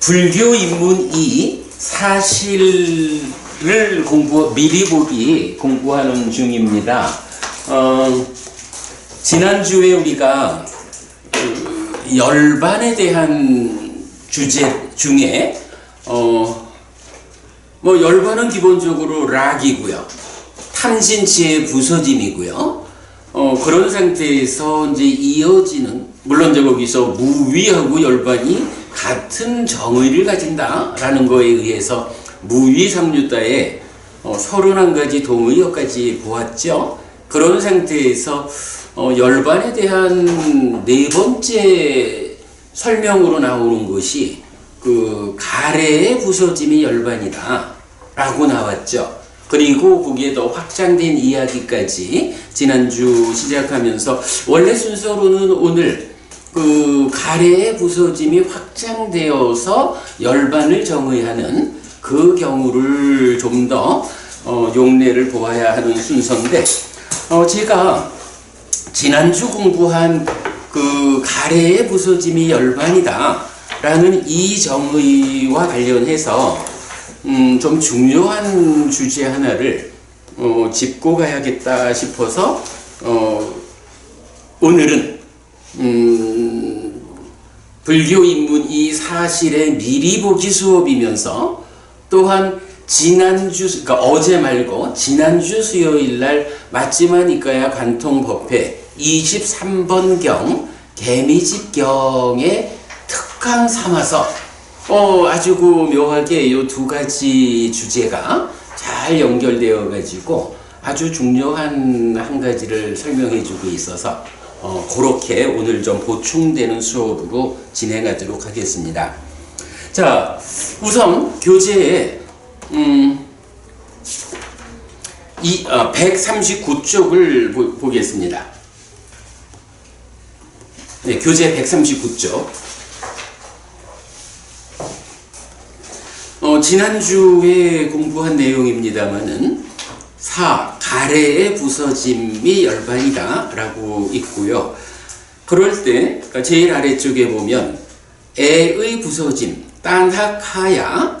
불교 인문 2 사실을 미리 보기 공부하는 중입니다. 지난주에 우리가 열반에 대한 주제 중에 열반은 기본적으로 락이고요. 탐진치의 부서짐이고요. 그런 상태에서 이제 이어지는, 물론 이제 거기서 무위하고 열반이 같은 정의를 가진다라는 거에 의해서 무위삼류다의 31가지 동의어까지 보았죠. 그런 상태에서 열반에 대한 네 번째 설명으로 나오는 것이 그 가래의 부서짐이 열반이다 라고 나왔죠. 그리고 거기에 더 확장된 이야기까지 지난주 시작하면서, 원래 순서로는 오늘 그 가래의 부서짐이 확장되어서 열반을 정의하는 그 경우를 좀 더 용례를 보아야 하는 순서인데, 제가 지난주 공부한 그 가래의 부서짐이 열반이다 라는 이 정의와 관련해서 좀 중요한 주제 하나를 짚고 가야겠다 싶어서 오늘은 불교 인문 이 사실의 미리 보기 수업이면서, 또한 지난주, 그러니까 어제 말고 지난주 수요일 날 맞지마니까야 관통법회 23번경 개미집경의 특강 삼아서 아주 묘하게 이 두 가지 주제가 잘 연결되어 가지고 아주 중요한 한 가지를 설명해 주고 있어서 그렇게 오늘 좀 보충되는 수업으로 진행하도록 하겠습니다. 자, 우선 교재에 139쪽을 보겠습니다. 네, 교재 139쪽. 지난주에 공부한 내용입니다만은 가래의 부서짐이 열반이다 라고 있고요. 그럴 때 제일 아래쪽에 보면 애의 부서짐 딴하카야는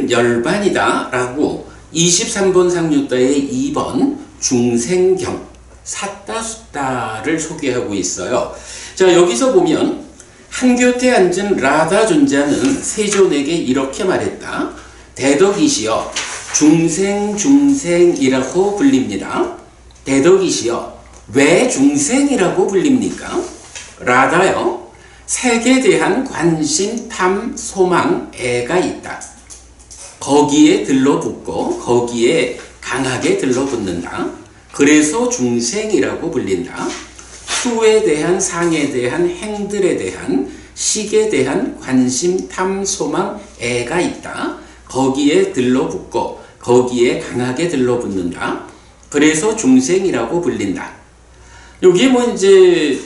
열반이다 라고 23번 상류다의 2번 중생경 사따수따를 소개하고 있어요. 자, 여기서 보면 한 곁에 앉은 라다 존자는 세존에게 이렇게 말했다. 대덕이시여, 중생이라고 불립니다. 대덕이시여, 왜 중생이라고 불립니까? 라다여, 색에 대한 관심, 탐, 소망, 애가 있다. 거기에 들러붙고 거기에 강하게 들러붙는다. 그래서 중생이라고 불린다. 수에 대한, 상에 대한, 행들에 대한, 식에 대한 관심, 탐, 소망, 애가 있다. 거기에 들러붙고 거기에 강하게 들러붙는다. 그래서 중생이라고 불린다. 여기 이제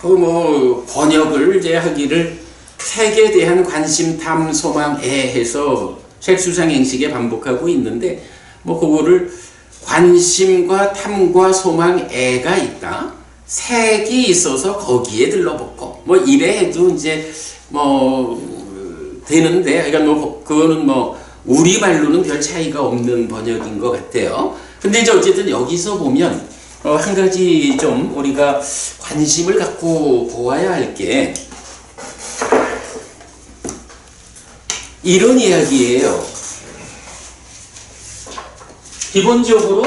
번역을 이제 하기를 색에 대한 관심, 탐, 소망, 애 해서 색수상행식에 반복하고 있는데, 그거를 관심과 탐과 소망, 애가 있다. 색이 있어서 거기에 들러붙고 이래 해도 이제 되는데, 그러니까 그거는 우리말로는 별 차이가 없는 번역인 것 같아요. 근데 이제 어쨌든 여기서 보면 한 가지 좀 우리가 관심을 갖고 보아야 할 게 이런 이야기예요. 기본적으로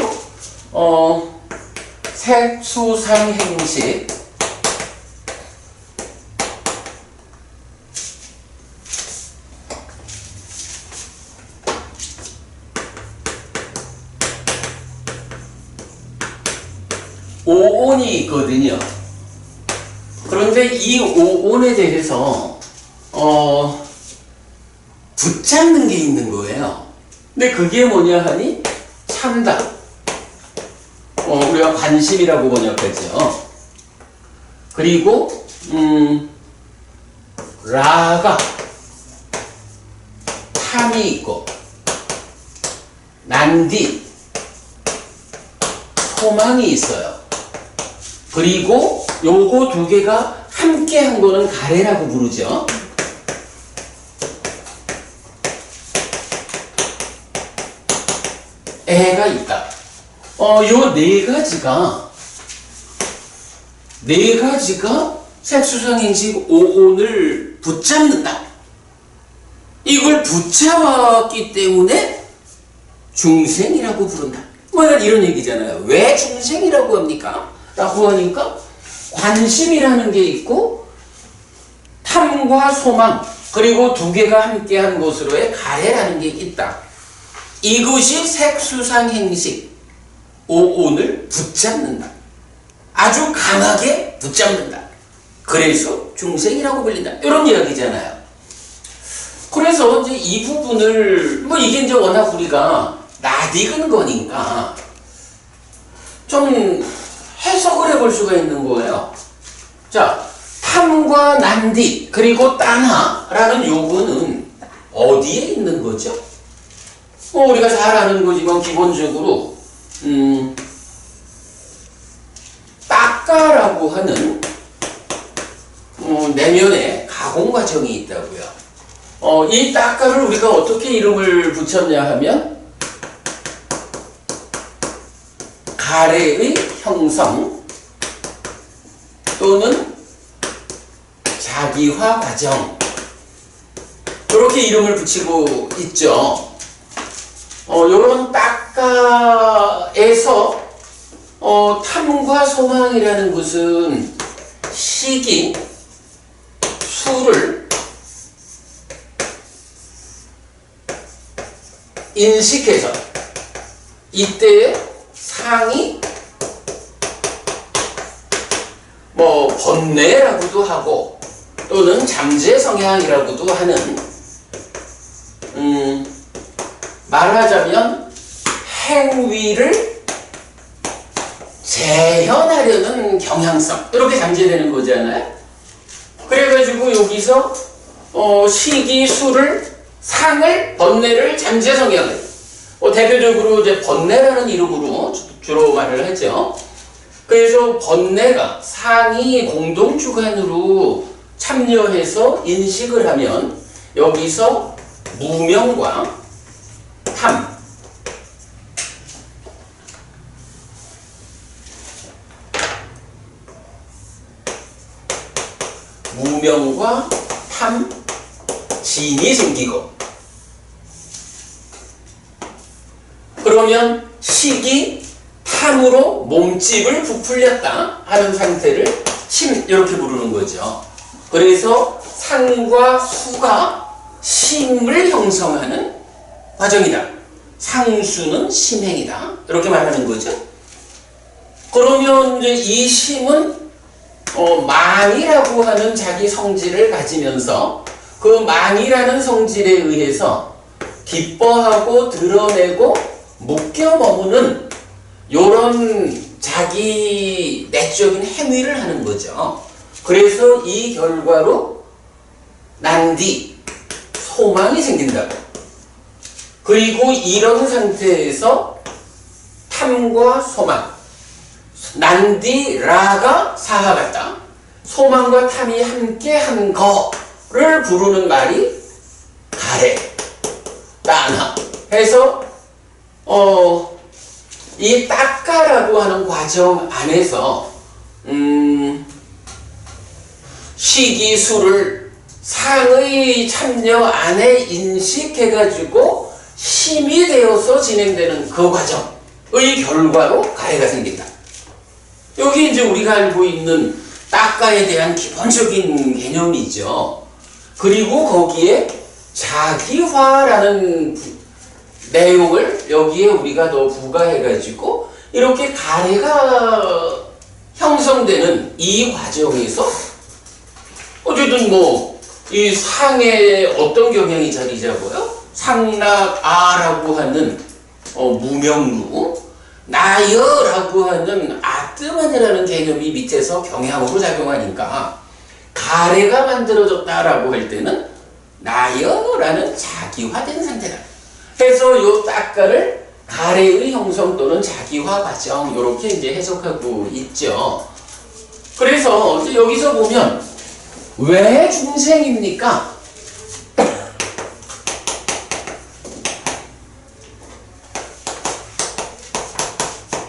색수상행식 오온이 있거든요. 그런데 이 오온에 대해서 붙잡는 게 있는 거예요. 근데 그게 뭐냐 하니 참다. 우리가 관심이라고 번역하죠. 그리고 라가 탐이 있고, 난디 소망이 있어요. 그리고 요거 두 개가 함께 한 거는 가래라고 부르죠. 애가 있다. 요 네 가지가 색수상행식 5온을 붙잡는다. 이걸 붙잡았기 때문에 중생이라고 부른다. 뭐 이런 얘기잖아요. 왜 중생이라고 합니까? 라고 하니까 관심이라는 게 있고 탐과 소망 그리고 두 개가 함께한 것으로의 가래라는 게 있다. 이것이 색수상행식 5온을 붙잡는다. 아주 강하게 붙잡는다. 그래서 중생이라고 불린다. 이런 이야기잖아요. 그래서 이제 이 부분을 이게 이제 워낙 우리가 낯익은 거니까 좀 해석을 해볼 수가 있는 거예요. 자, 탐과 난디 그리고 따나라는 요거는 어디에 있는 거죠? 우리가 잘 아는 거지만 기본적으로 따까라고 하는 내면에 가공 과정이 있다고요. 이 따까를 우리가 어떻게 이름을 붙였냐 하면 가래의 형성 또는 자기화 과정 그렇게 이름을 붙이고 있죠. 요런 따까에서 탐과 소망이라는 것은 시기, 수를 인식해서 이때의 상이 번뇌라고도 하고 또는 잠재 성향이라고도 하는 말하자면 행위를 재현하려는 경향성 이렇게 잠재되는 거잖아요. 그래가지고 여기서 시기, 수를, 상을, 번뇌를, 잠재 성향을 대표적으로 이제 번뇌라는 이름으로 주로 말을 하죠. 그래서 번뇌가 상이 공동주관으로 참여해서 인식을 하면 여기서 무명과 탐 무명과 탐 진이 생기고 그러면 식이 탐으로 몸집을 부풀렸다 하는 상태를 심 이렇게 부르는 거죠. 그래서 상과 수가 심을 형성하는 과정이다. 상수는 심행이다. 이렇게 말하는 거죠. 그러면 이제 이 심은 망이라고 하는 자기 성질을 가지면서 그 망이라는 성질에 의해서 기뻐하고 드러내고 묶여 머무는 요런 자기 내적인 행위를 하는 거죠. 그래서 이 결과로 난디, 소망이 생긴다고. 그리고 이런 상태에서 탐과 소망, 난디라가 사하같다. 소망과 탐이 함께한 거를 부르는 말이 가래, 따나 해서 이 따까라고 하는 과정 안에서 시기수를 상의 참여 안에 인식해가지고 힘이 되어서 진행되는 그 과정의 결과로 가래가 생긴다. 여기 이제 우리가 알고 있는 따까에 대한 기본적인 개념이죠. 그리고 거기에 자기화라는 내용을 여기에 우리가 더 부과해가지고 이렇게 가래가 형성되는 이 과정에서 어쨌든 이 상에 어떤 경향이 자리 잡아요? 상락아라고 하는 무명루, 나여라고 하는 아뜨만이라는 개념이 밑에서 경향으로 작용하니까 가래가 만들어졌다라고 할 때는 나여라는 자기화된 상태다. 해서 요 따까를 가래의 형성 또는 자기화 과정 이렇게 이제 해석하고 있죠. 그래서 이제 여기서 보면 왜 중생입니까?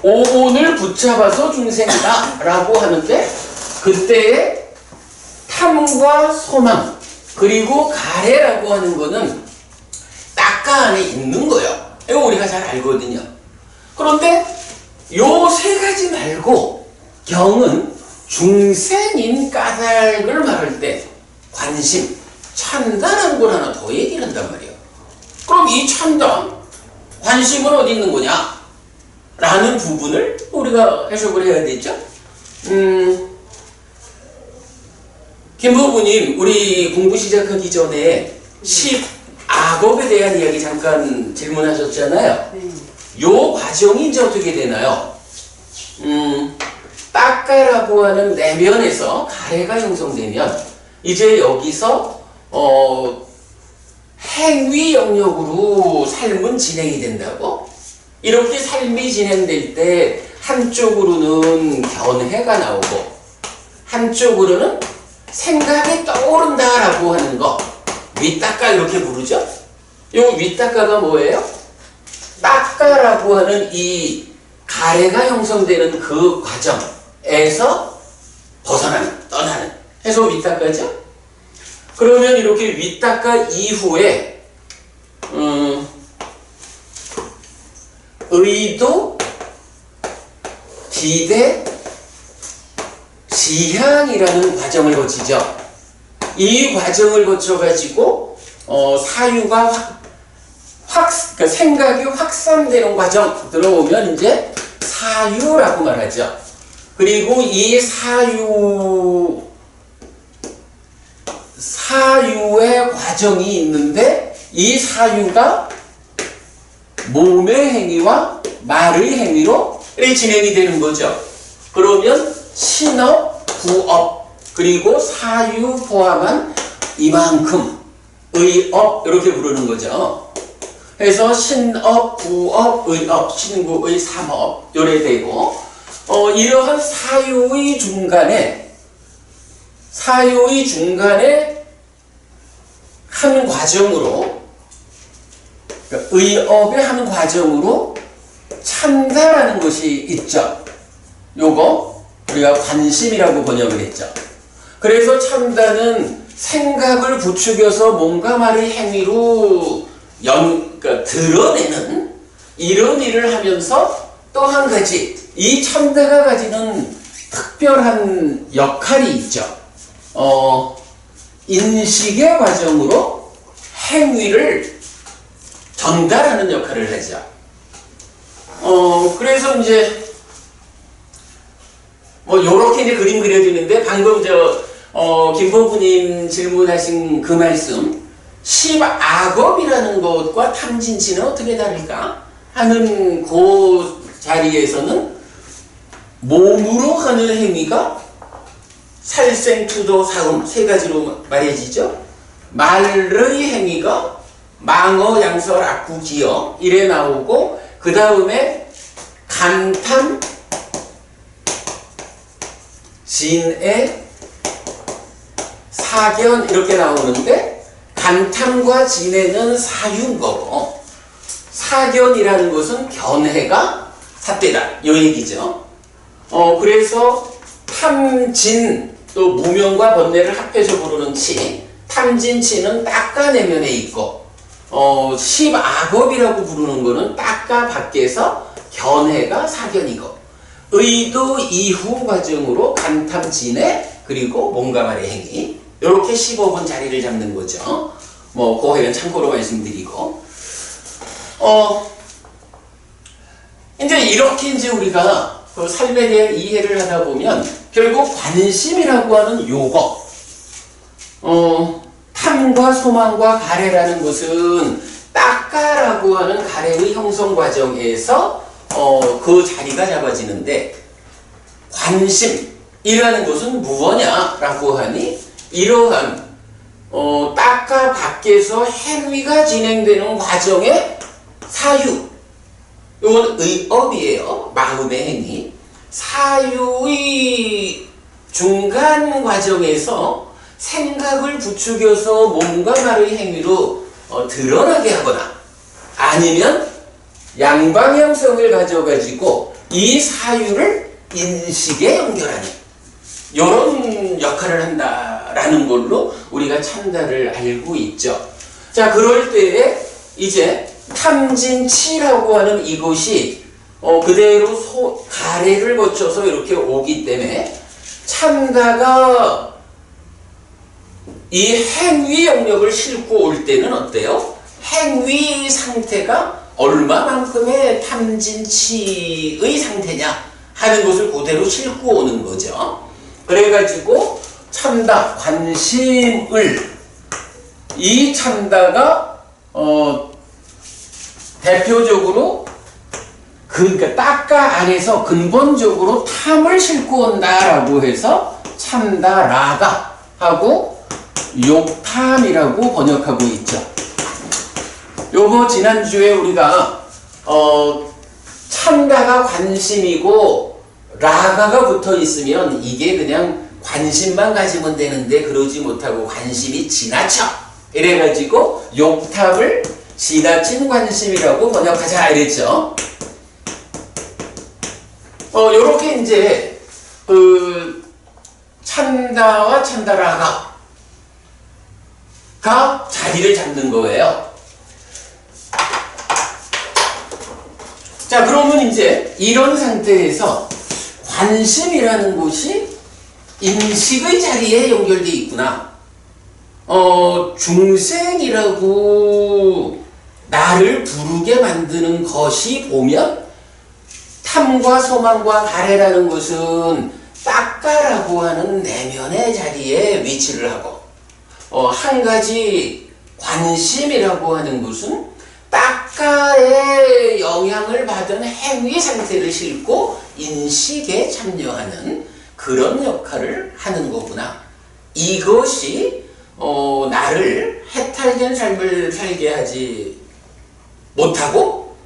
오온을 붙잡아서 중생이다 라고 하는데, 그때의 탐과 소망 그리고 가래라고 하는 거는 딱가 안에 있는 거예요. 이거 우리가 잘 알거든요. 그런데 요 세 가지 말고 경은 중생인 까닭을 말할 때 관심, 찬다라는 걸 하나 더 얘기를 한단 말이에요. 그럼 이 찬다, 관심은 어디 있는 거냐? 라는 부분을 우리가 해석을 해야 되죠. 김부부님, 우리 공부 시작하기 전에 10악업에 대한 이야기 잠깐 질문하셨잖아요. 요 과정이 이제 어떻게 되나요? 딱가라고 하는 내면에서 가래가 형성되면 이제 여기서 행위 영역으로 삶은 진행이 된다고? 이렇게 삶이 진행될 때 한쪽으로는 견해가 나오고 한쪽으로는 생각이 떠오른다라고 하는 거, 윗딱가 이렇게 부르죠? 이 윗딱가가 뭐예요? 딱가라고 하는 이 가래가 형성되는 그 과정에서 벗어나는, 떠나는 해서 윗딱가죠? 그러면 이렇게 윗딱가 이후에 의도, 기대, 지향이라는 과정을 거치죠. 이 과정을 거쳐가지고 사유가 그러니까 생각이 확산되는 과정 들어오면 이제 사유라고 말하죠. 그리고 이 사유의 과정이 있는데 이 사유가 몸의 행위와 말의 행위로 진행이 되는 거죠. 그러면 신업, 구업, 그리고 사유 포함한 이만큼 의업 이렇게 부르는 거죠. 그래서 신업, 구업, 의업, 신구의 삼업 요래 되고 이러한 사유의 중간에 한 과정으로, 그러니까 의업의 한 과정으로 찬다라는 것이 있죠. 요거 우리가 관심이라고 번역을 했죠. 그래서 참다는 생각을 부추겨서 뭔가 말의 행위로 그러니까 드러내는 이런 일을 하면서 또 한 가지 이 참다가 가지는 특별한 역할이 있죠. 인식의 과정으로 행위를 전달하는 역할을 하죠. 그래서 이제 요렇게 이제 그림 그려지는데 방금 김보부님 질문하신 그 말씀 10악업이라는 것과 탐진치는 어떻게 다를까 하는 그 자리에서는 몸으로 하는 행위가 살생, 투도, 사음 세 가지로 말해지죠. 말의 행위가 망어, 양설, 악구, 기어 이래 나오고 그 다음에 간탐, 진애, 사견 이렇게 나오는데 간탐과 진애는 사유인 거고 사견이라는 것은 견해가 삿되다 이 얘기죠. 그래서 탐진 또 무명과 번뇌를 합해서 부르는 치, 탐진치는 딱가 내면에 있고 10악업이라고 부르는 거는 딱가 밖에서 견해가 사견이고 의도 이후 과정으로 간탐, 진애 그리고 몸과 말의 행위 이렇게 15번 자리를 잡는 거죠. 그거는 참고로 말씀드리고 이제 이렇게 이제 우리가 그 삶에 대한 이해를 하다 보면 결국 관심이라고 하는 요거 탐과 소망과 가래라는 것은 딱가라고 하는 가래의 형성 과정에서 그 자리가 잡아지는데 관심이라는 것은 무엇냐라고 하니 이러한 딱가 밖에서 행위가 진행되는 과정의 사유 이건 의업이에요. 마음의 행위 사유의 중간 과정에서 생각을 부추겨서 몸과 말의 행위로 드러나게 하거나 아니면 양방향성을 가져가지고 이 사유를 인식에 연결하는 이런 역할을 한다라는 걸로 우리가 참다를 알고 있죠. 자, 그럴 때에 이제 탐진치라고 하는 이것이 그대로 가래를 거쳐서 이렇게 오기 때문에 참다가 이 행위 영역을 싣고 올 때는 어때요? 행위 상태가 얼마만큼의 탐진치의 상태냐 하는 것을 그대로 싣고 오는 거죠. 그래가지고 참다, 관심을 이 참다가 대표적으로 그러니까 딱가 안에서 근본적으로 탐을 싣고 온다라고 해서 참다라가 하고 욕탐이라고 번역하고 있죠. 요거 지난주에 우리가 참다가 관심이고 라가가 붙어 있으면 이게 그냥 관심만 가지면 되는데 그러지 못하고 관심이 지나쳐 이래가지고 욕탐을 지나친 관심이라고 번역하자 이랬죠. 요렇게 이제 참다와 참다라가 자리를 잡는 거예요. 자, 그러면 이제 이런 상태에서 관심이라는 것이 인식의 자리에 연결되어 있구나. 중생이라고 나를 부르게 만드는 것이 보면 탐과 소망과 가래라는 것은 딱가라고 하는 내면의 자리에 위치를 하고 한 가지 관심이라고 하는 것은 딱가의 영향을 받은 행위 상태를 싣고 인식에 참여하는 그런 역할을 하는 거구나. 이것이 나를 해탈된 삶을 살게 하지 못하고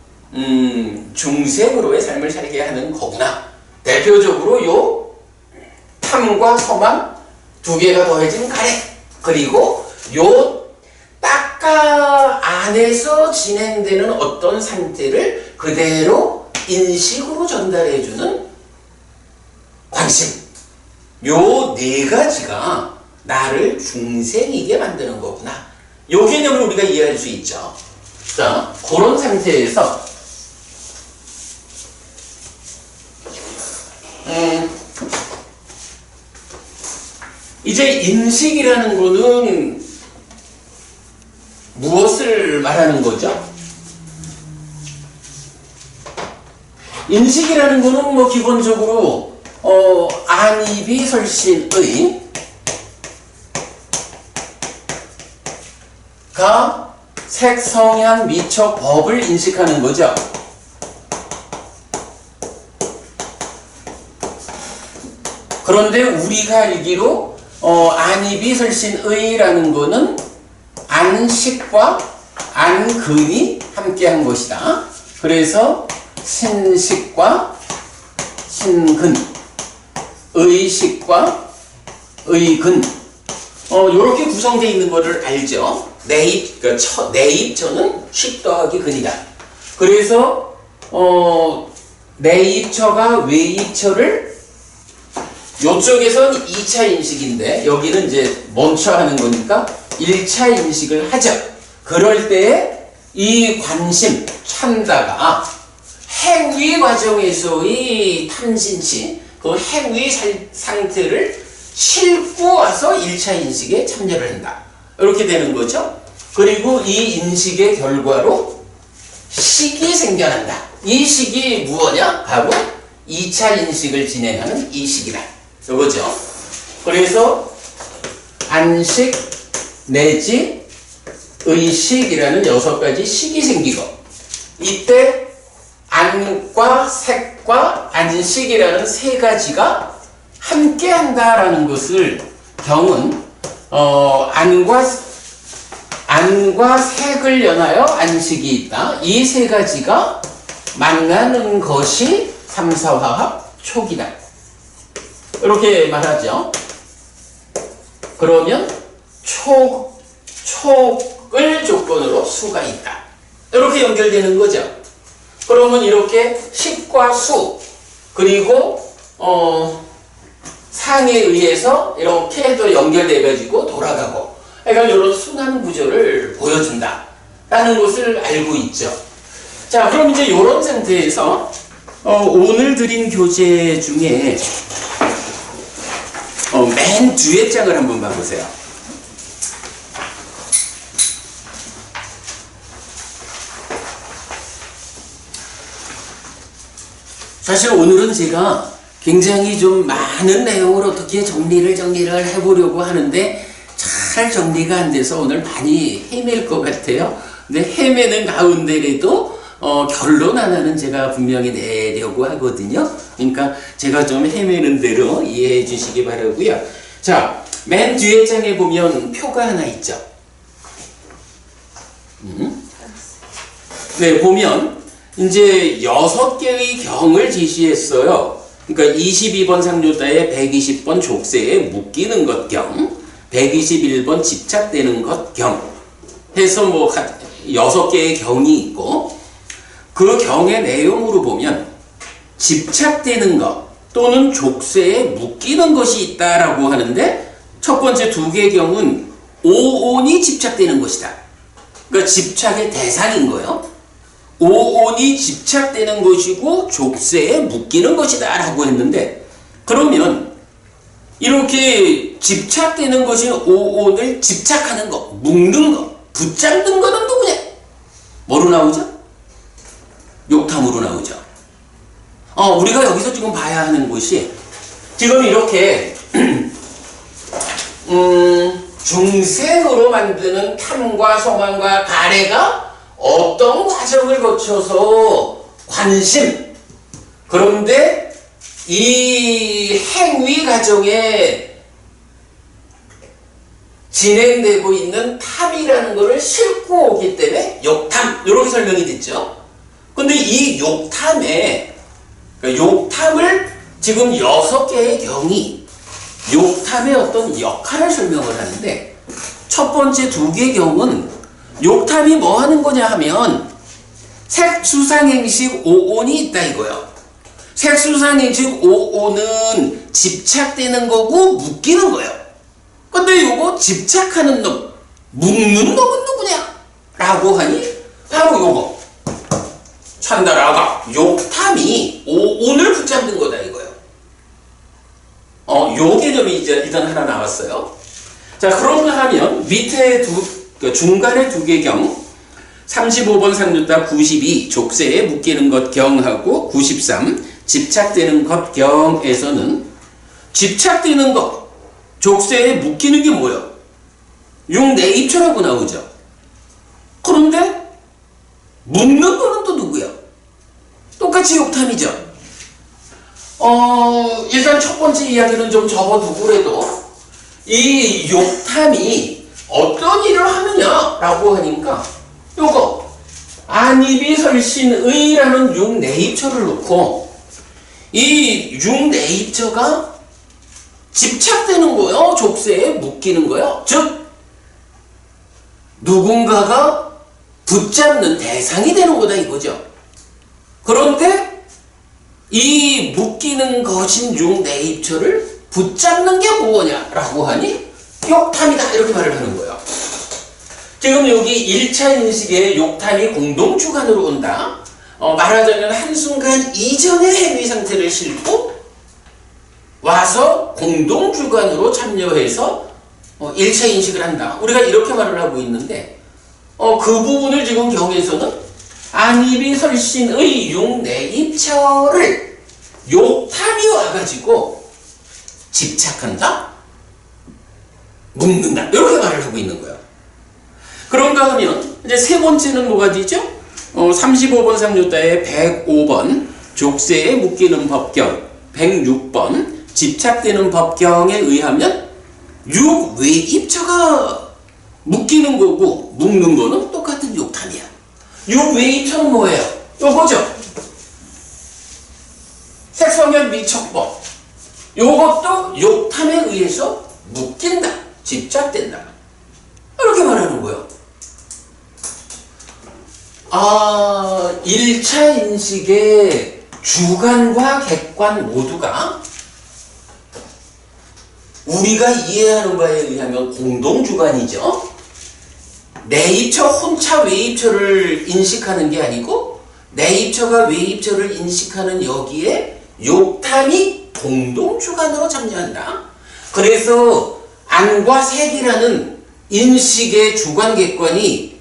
중생으로의 삶을 살게 하는 거구나. 대표적으로 요 탐과 소망 두 개가 더해진 가래, 그리고 요 딱가 안에서 진행되는 어떤 상태를 그대로 인식으로 전달해주는 관심, 요 네 가지가 나를 중생이게 만드는 거구나. 요 개념을 우리가 이해할 수 있죠. 자, 그런 상태에서 이제 인식이라는 거는 무엇을 말하는 거죠? 인식이라는 거는 뭐 기본적으로 안이비설신의 색, 성향, 미처, 법을 인식하는 거죠. 그런데 우리가 알기로 안이비설신의라는 거는 안식과 안근이 함께한 것이다. 그래서 신식과 신근, 의식과 의근 이렇게 구성되어 있는 것을 알죠. 내입처는 식 더하기 근이다. 그래서 내입처가 외입처를 이쪽에선 2차 인식인데 여기는 이제 멈춰 하는 거니까 1차 인식을 하죠. 그럴 때에 이 관심, 참다가 행위 과정에서의 탐진치, 그 행위 상태를 싣고 와서 1차 인식에 참여를 한다. 이렇게 되는 거죠. 그리고 이 인식의 결과로 식이 생겨난다. 이 식이 무엇이냐? 바로 2차 인식을 진행하는 이 식이다. 이거죠. 그래서 안식 내지 의식이라는 6가지 식이 생기고 이때 안과 색과 안식이라는 3가지가 함께 한다라는 것을 경은 안과 색을 연하여 안식이 있다. 이 3가지가 만나는 것이 3사화합 촉이다. 이렇게 말하죠. 그러면 촉을 조건으로 수가 있다. 이렇게 연결되는 거죠. 그러면 이렇게 식과 수 그리고 상에 의해서 이렇게 해도 연결돼가지고 돌아가고 그러니까 이런 순환 구조를 보여준다 라는 것을 알고 있죠. 자, 그럼 이제 이런 상태에서 오늘 드린 교재 중에 맨 뒤에 장을 한번 봐보세요. 사실 오늘은 제가 굉장히 좀 많은 내용을 어떻게 정리를 해보려고 하는데 잘 정리가 안 돼서 오늘 많이 헤맬 것 같아요. 근데 헤매는 가운데라도 결론 하나는 제가 분명히 내려고 하거든요. 그러니까 제가 좀 헤매는 대로 이해해 주시기 바라고요. 자, 맨 뒤에 장에 보면 표가 하나 있죠. 네, 보면 이제 6개의 경을 제시했어요. 그러니까 22번 상조자의 120번 족쇄에 묶이는 것 경, 121번 집착되는 것 경 해서 뭐 6개의 경이 있고 그 경의 내용으로 보면 집착되는 것 또는 족쇄에 묶이는 것이 있다라고 하는데 첫 번째 2개의 경은 오온이 집착되는 것이다. 그러니까 집착의 대상인 거예요. 오온이 집착되는 것이고 족쇄에 묶이는 것이다 라고 했는데 그러면 이렇게 집착되는 것인 오온을 집착하는 것, 묶는 것, 붙잡는 것은 누구냐? 뭐로 나오죠? 욕탐으로 나오죠. 우리가 여기서 지금 봐야 하는 것이 지금 이렇게 중생으로 만드는 탐과 소망과 가래가 어떤 과정을 거쳐서 관심 그런데 이 행위 과정에 진행되고 있는 탐이라는 것을 싣고 오기 때문에 욕탐 이렇게 설명이 됐죠. 근데 이 욕탐에 그러니까 욕탐을 지금 6개의 경이 욕탐의 어떤 역할을 설명을 하는데 첫 번째 2개의 경은 욕탐이 뭐 하는 거냐 하면 색수상행식 오온이 있다 이거요. 색수상행식 오온은 집착되는 거고 묶이는 거예요. 근데 요거 집착하는 놈, 묶는 놈은 누구냐? 라고 하니 바로 요거 찬다라가 욕탐이 오온을 붙잡는 거다 이거요. 요 개념이 이제 일단 하나 나왔어요. 자, 그런가 하면 밑에 중간에 2개 경 35번 상조자 92 족쇄에 묶이는 것 경하고 93 집착되는 것 경에서는 집착되는 것 족쇄에 묶이는 게 뭐예요? 육내입처라고 나오죠. 그런데 묶는 거는 또 누구야? 똑같이 욕탐이죠. 일단 첫 번째 이야기는 좀 접어두고라도 이 욕탐이 어떤 일을 하느냐라고 하니까 요거 안입이설신의라는 육내입처를 놓고 이 육내입처가 집착되는 거예요. 족쇄에 묶이는 거예요. 즉 누군가가 붙잡는 대상이 되는 거다 이거죠. 그런데 이 묶이는 것인 육내입처를 붙잡는 게 뭐냐라고 하니 욕탐이다 이렇게 말을 하는 거예요. 지금 여기 1차 인식에 욕탐이 공동주관으로 온다. 말하자면 한순간 이전의 행위 상태를 싣고 와서 공동주관으로 참여해서 1차 인식을 한다. 우리가 이렇게 말을 하고 있는데 그 부분을 지금 경에서는 안입이설신의 육내입처를 욕탐이 와가지고 집착한다? 묶는다. 이렇게 말을 하고 있는 거예요. 그런가 하면 이제 세 번째는 뭐가 되죠? 35번 상조자의 105번 족쇄에 묶이는 법경 106번 집착되는 법경에 의하면 육외입처가 묶이는 거고 묶는 거는 똑같은 욕탐이야. 육외입처는 뭐예요? 요거죠. 색성현 미척법 요것도 욕탐에 의해서 묶인다. 집착된다. 이렇게 말하는 거예요. 1차 인식의 주관과 객관 모두가 우리가 이해하는 바에 의하면 공동주관이죠. 내입처, 혼차, 외입처를 인식하는 게 아니고 내입처가 외입처를 인식하는 여기에 욕탐이 공동주관으로 참여한다. 그래서 안과 색이라는 인식의 주관 객관이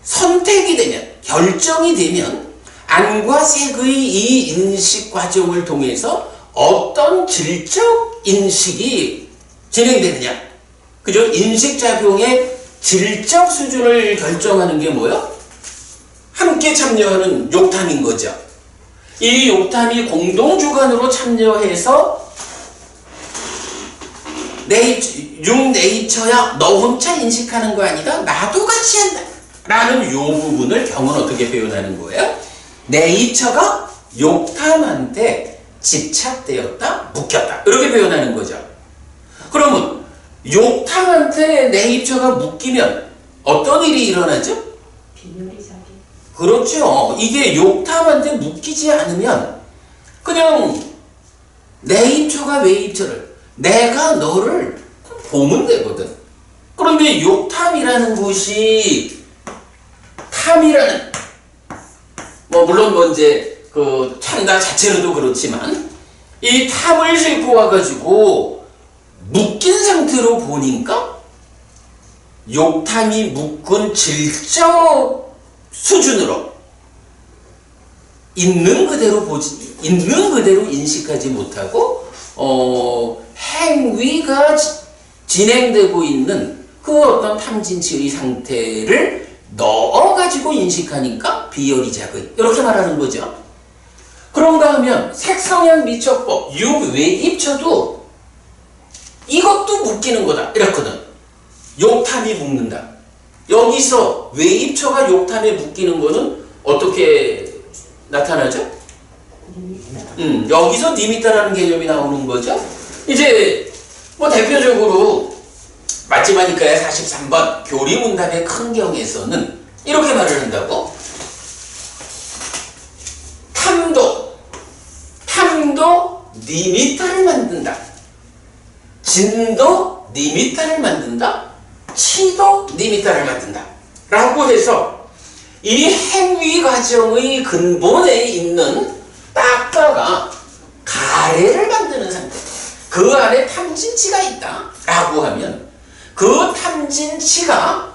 선택이 되면, 결정이 되면 안과 색의 이 인식 과정을 통해서 어떤 질적 인식이 진행되느냐. 그죠? 인식작용의 질적 수준을 결정하는 게 뭐요? 함께 참여하는 욕탐인 거죠. 이 욕탐이 공동주관으로 참여해서 네이처야 너 혼자 인식하는 거 아니다. 나도 같이 한다. 라는 요 부분을 경은 어떻게 표현하는 거예요? 네이처가 욕탐한테 집착되었다, 묶였다. 이렇게 표현하는 거죠. 그러면 욕탐한테 네이처가 묶이면 어떤 일이 일어나죠? 그렇죠. 이게 욕탐한테 묶이지 않으면 그냥 네이처가 외입처를, 내가 너를 보면 되거든. 그런데 욕탐이라는 것이 탐이라는, 물론 이제 그 참나 자체로도 그렇지만 이 탐을 싣고 와가지고 묶인 상태로 보니까 욕탐이 묶은 질적 수준으로 있는 그대로 인식하지 못하고 행위가 진행되고 있는 그 어떤 탐진치의 상태를 넣어가지고 인식하니까 비열이작의, 이렇게 말하는 거죠. 그런가 하면 색성향 미처법, 육외입처도 이것도 묶이는 거다 이랬거든. 욕탐이 묶는다. 여기서 외입처가 욕탐에 묶이는 거는 어떻게 나타나죠? 여기서 니미타라는 개념이 나오는 거죠. 이제 대표적으로 맞지마니까의 43번 교리문답의 큰 경에서는 이렇게 말을 한다고. 탐도 니미타를 만든다. 진도 니미타를 만든다. 치도 니미타를 만든다. 라고 해서 이 행위 과정의 근본에 있는 딱가가 가래를 만드는 상태. 그 안에 탐진치가 있다. 라고 하면 그 탐진치가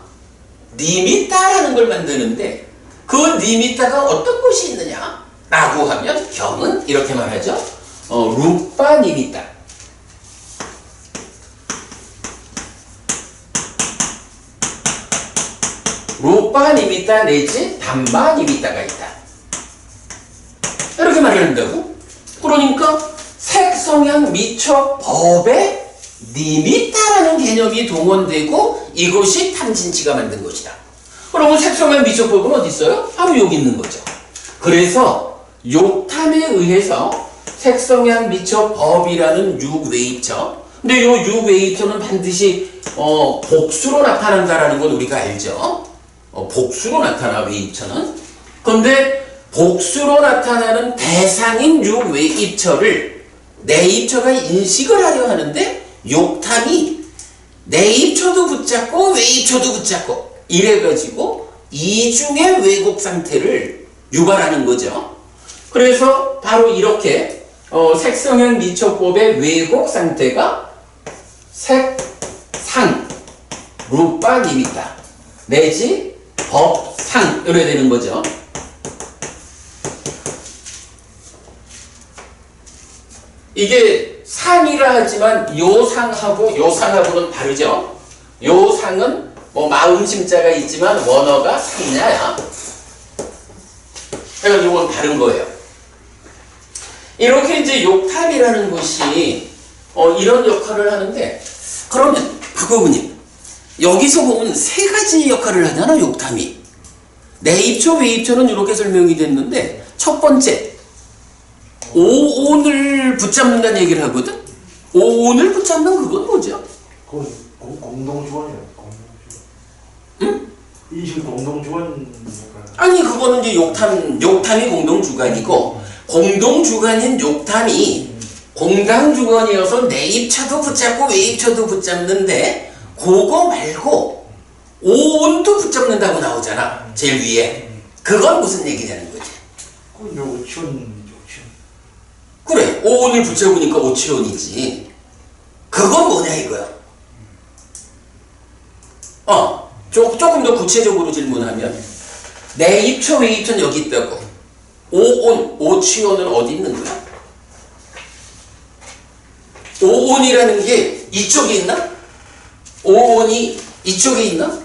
니미타라는 걸 만드는데 그 니미타가 어떤 것이 있느냐? 라고 하면 경은 이렇게 말하죠. 루파 니미타. 루파 니미타 내지 담마 니미타가 있다. 이렇게 말을 한다고? 그러니까 색성향 미처 법에 니미타라는 개념이 동원되고 이것이 탐진치가 만든 것이다. 그러면 색성향 미처법은 어디 있어요? 바로 여기 있는 거죠. 그래서 욕탐에 의해서 색성향 미처법이라는 육외입처. 근데 이 육외입처는 반드시 복수로 나타난다라는 건 우리가 알죠. 복수로 나타나 외입처는. 그런데 복수로 나타나는 대상인 육외입처를 내입처가 인식을 하려 하는데 욕탐이 내입처도 붙잡고 외입처도 붙잡고 이래가지고 이중의 왜곡 상태를 유발하는 거죠. 그래서 바로 이렇게 색성향 미처법의 왜곡 상태가 색상, 루파 니미타 내지 법상 이래야 되는 거죠. 이게 상이라 하지만 요 상하고 요 상하고는 다르죠. 요 상은 마음 심자가 있지만 원어가 상냐야. 그러니까 이건 다른 거예요. 이렇게 이제 욕탐이라는 것이 이런 역할을 하는데, 그러면 박고부님 여기서 보면 세 가지 역할을 하잖아. 욕탐이 내입처 외입처는 이렇게 설명이 됐는데, 첫 번째 오온을 붙잡는다는 얘기를 하거든. 오온을 붙잡는 그건 뭐죠? 그건 공동주관이에요. 응? 이식 공동주관 아니 그거는 이제 욕탐이 공동주관이고 공동주관인 욕탐이 공당주관이어서 내입처도 붙잡고 외입처도 붙잡는데 그거 말고 오온도 붙잡는다고 나오잖아 제일 위에. 그건 무슨 얘기냐는 거지. 그건 오치원 그래 오온을 붙여보니까 오치원이지. 그건 뭐냐 이거야. 조금 더 구체적으로 질문하면 내입처 외입처는 여기 있다고. 오온 오치원은 어디 있는 거야? 오온이라는 게 이쪽에 있나? 오온이 이쪽에 있나?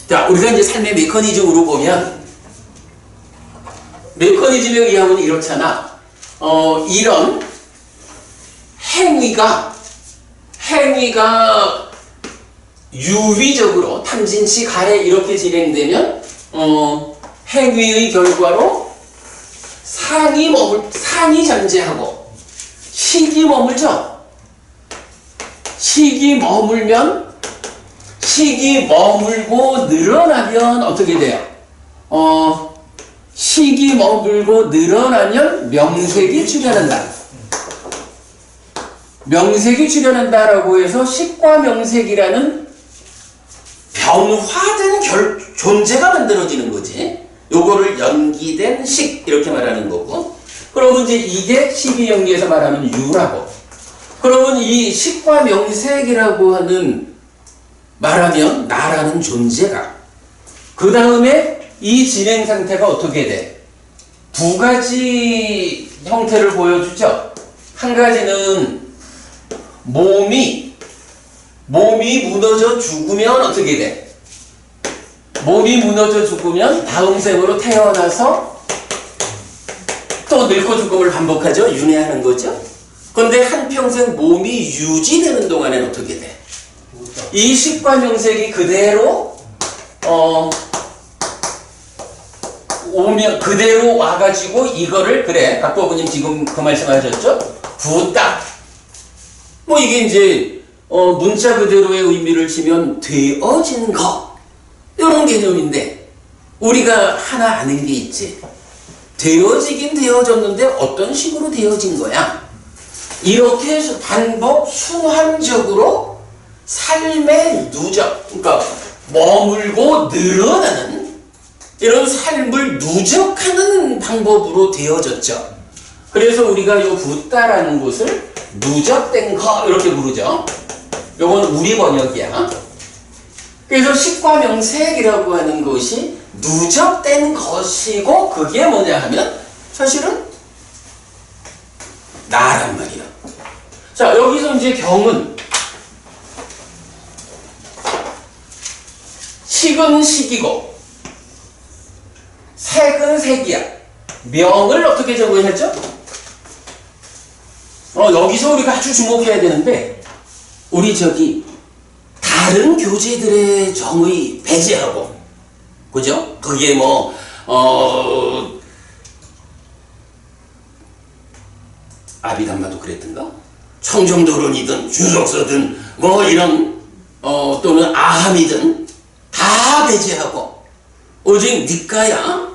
자, 우리가 이제 삶의 메커니즘으로 보면 메커니즘에 의하면 이렇잖아. 이런 행위가 유위적으로 탐진치 가래 이렇게 진행되면 행위의 결과로 상이 잠재하고 식이 머물죠. 식이 머물고 늘어나면 어떻게 돼요? 식이 머물고 늘어나면 명색이 출현한다. 명색이 출현한다라고 해서 식과 명색이라는 변화된 존재가 만들어지는 거지. 요거를 연기된 식 이렇게 말하는 거고. 그러면 이제 이게 식이 연기에서 말하는 유라고. 그러면 이 식과 명색이라고 하는 말하면 나라는 존재가 그 다음에 이 진행 상태가 어떻게 돼? 두 가지 형태를 보여주죠. 한 가지는 몸이 무너져 죽으면 어떻게 돼? 몸이 무너져 죽으면 다음 생으로 태어나서 또 늙고 죽음을 반복하죠. 윤회하는 거죠. 그런데 한평생 몸이 유지되는 동안에는 어떻게 돼? 이 식과 명색이 그대로 오면 그대로 와가지고 이거를 그래 박보부님 지금 그 말씀하셨죠? 붓다. 뭐 이게 이제 문자 그대로의 의미를 치면 되어진 거 이런 개념인데 우리가 하나 아는 게 있지. 되어지긴 되어졌는데 어떤 식으로 되어진 거야? 이렇게 해서 반복 순환적으로 삶의 누적, 그러니까 머물고 늘어나는 이런 삶을 누적하는 방법으로 되어졌죠. 그래서 우리가 요 붓다라는 것을 누적된 거 이렇게 부르죠. 요건 우리 번역이야. 그래서 식과 명색이라고 하는 것이 누적된 것이고 그게 뭐냐 하면 사실은 나란 말이야. 자, 여기서 이제 경은 식은 식이고 색은 색이야. 명을 어떻게 적으셨죠? 여기서 우리가 아주 주목해야 되는데 우리 다른 교재들의 정의 배제하고 그죠? 그게 뭐 아비담마도 그랬던가? 청정도론이든 주석서든 뭐 이런 또는 아함이든 다 배제하고 오직 니까야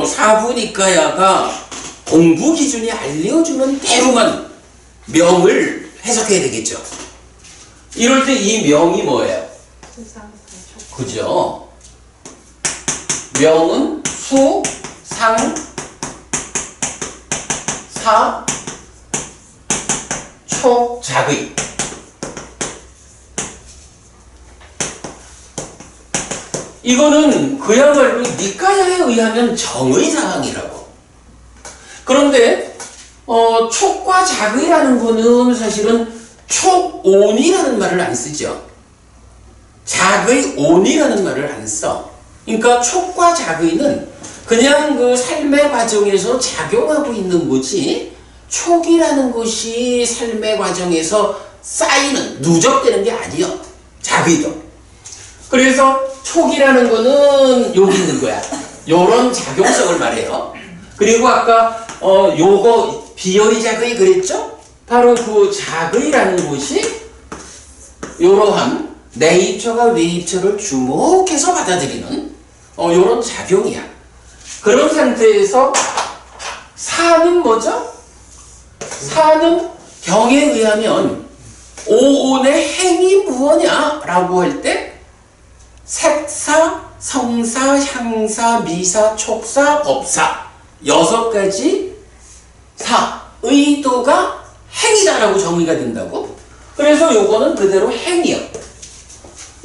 사부 니까야가 공부 기준이 알려주는 대로만 명을 해석해야 되겠죠. 이럴 때 이 명이 뭐예요? 그죠? 명은 수, 상, 사, 초, 작의. 이거는 그야말로 니까야에 의하면 정의사항이라고. 그런데 촉과 작의라는 거는 사실은 촉온이라는 말을 안 쓰죠. 작의온이라는 말을 안 써. 그러니까 촉과 작의는 그냥 그 삶의 과정에서 작용하고 있는 거지 촉이라는 것이 삶의 과정에서 쌓이는 누적되는 게 아니요. 작의도. 그래서 촉이라는 거는 여기 있는 거야. 요런 작용성을 말해요. 그리고 아까 요거 비어의 작의 그랬죠? 바로 그 작의라는 것이 요러한 내 입처가 뇌 입처를 주목해서 받아들이는 이런 작용이야. 그런 상태에서 사는 뭐죠? 사는 경에 의하면 오온의 행이 무엇냐라고 할 때 색사, 성사, 향사, 미사, 촉사, 법사 6가지 사, 의도가 행이다라고 정의가 된다고. 그래서 요거는 그대로 행이야.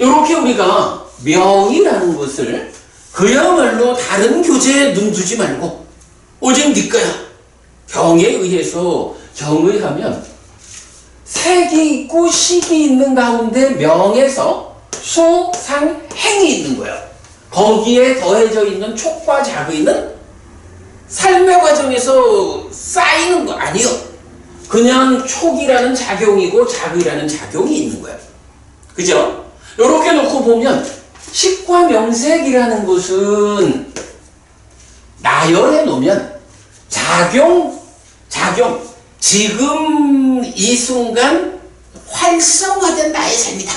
요렇게 우리가 명이라는 것을 그야말로 다른 교재에 눈 두지 말고 오직 네 거야. 경에 의해서 경의하면 색이 있고 식이 있는 가운데 명에서 수, 상, 행이 있는 거야. 거기에 더해져 있는 촉과 작의는 삶의 과정에서 쌓이는 거 아니요. 그냥 촉이라는 작용이고 작의라는 작용이 있는 거야. 그죠? 이렇게 놓고 보면 식과 명색이라는 것은 나열해 놓으면 작용, 지금 이 순간 활성화된 나의 삶이다.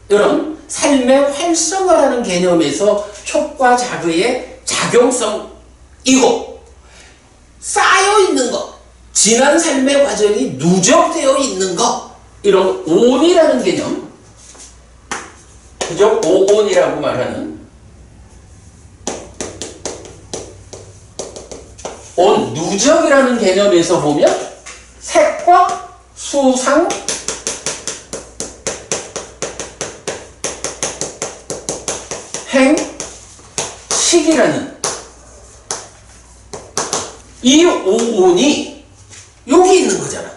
이런 삶의 활성화라는 개념에서 촉과 작의의 작용성이고 쌓여있는 것, 지난 삶의 과정이 누적되어 있는 것, 이런 온이라는 개념, 그죠? 오온이라고 말하는 온, 누적이라는 개념에서 보면 색과 수상, 행, 식이라는 이 오온이 여기 있는 거잖아.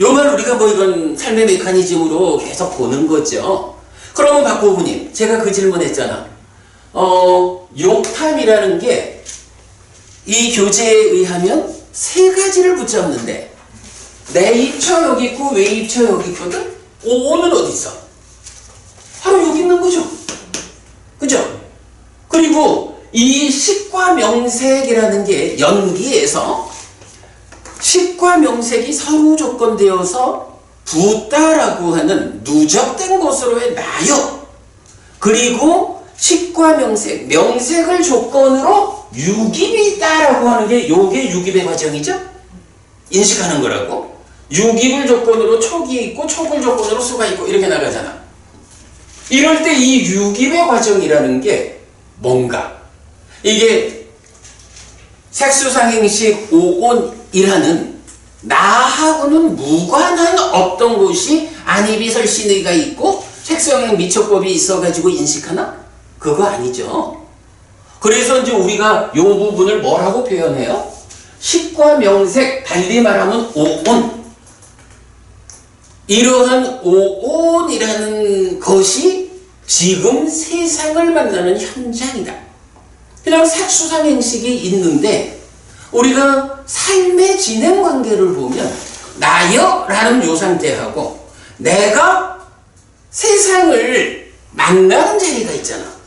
요말 우리가 뭐 이건 삶의 메커니즘으로 계속 보는 거죠. 그러면 박보부님, 제가 그 질문했잖아. 욕탐이라는 게 이 교재에 의하면 3가지를 붙잡는데 내 입처 여기 있고 외 입처 여기 있거든? 오는 어디 있어? 바로 여기 있는 거죠. 그죠? 그리고 이 식과 명색이라는 게 연기에서 식과 명색이 서로 조건되어서 붓다라고 하는 누적된 것으로의 나요. 그리고 식과 명색, 명색을 조건으로 유깁이 있다라고 하는 게 요게 유깁의 과정이죠? 인식하는 거라고. 유깁을 조건으로 촉이 있고 촉을 조건으로 수가 있고 이렇게 나가잖아. 이럴 때 이 유깁의 과정이라는 게 뭔가? 이게 색수상행식 오온이라는 나하고는 무관한 어떤 것이 안이비설신의가 있고 색수상행 미처법이 있어가지고 인식하나? 그거 아니죠. 그래서 이제 우리가 이 부분을 뭐라고 표현해요? 식과 명색, 달리 말하면 오온. 이러한 오온이라는 것이 지금 세상을 만나는 현장이다. 그냥 색수상행식이 있는데 우리가 삶의 진행 관계를 보면 나여라는 요 상태하고 내가 세상을 만나는 자리가 있잖아.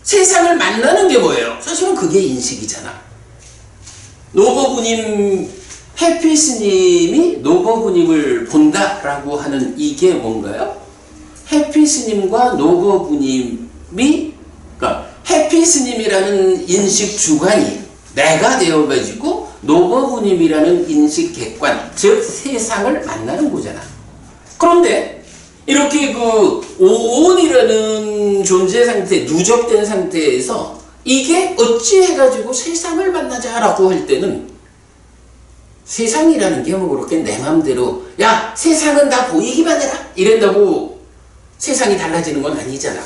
세상을 만나는 게 뭐예요? 사실은 그게 인식이잖아. 노버부님, 해피스님이 노버부님을 본다라고 하는 이게 뭔가요? 해피스님과 노버부님이, 그러니까 해피스님이라는 인식 주관이 내가 되어가지고 노버부님이라는 인식 객관, 즉 세상을 만나는 거잖아. 그런데 이렇게 그 오온이라는 존재 상태, 누적된 상태에서 이게 어찌 해가지고 세상을 만나자라고 할 때는 세상이라는 게 뭐 그렇게 내 맘대로 야 세상은 다 보이기만 해라 이런다고 세상이 달라지는 건 아니잖아.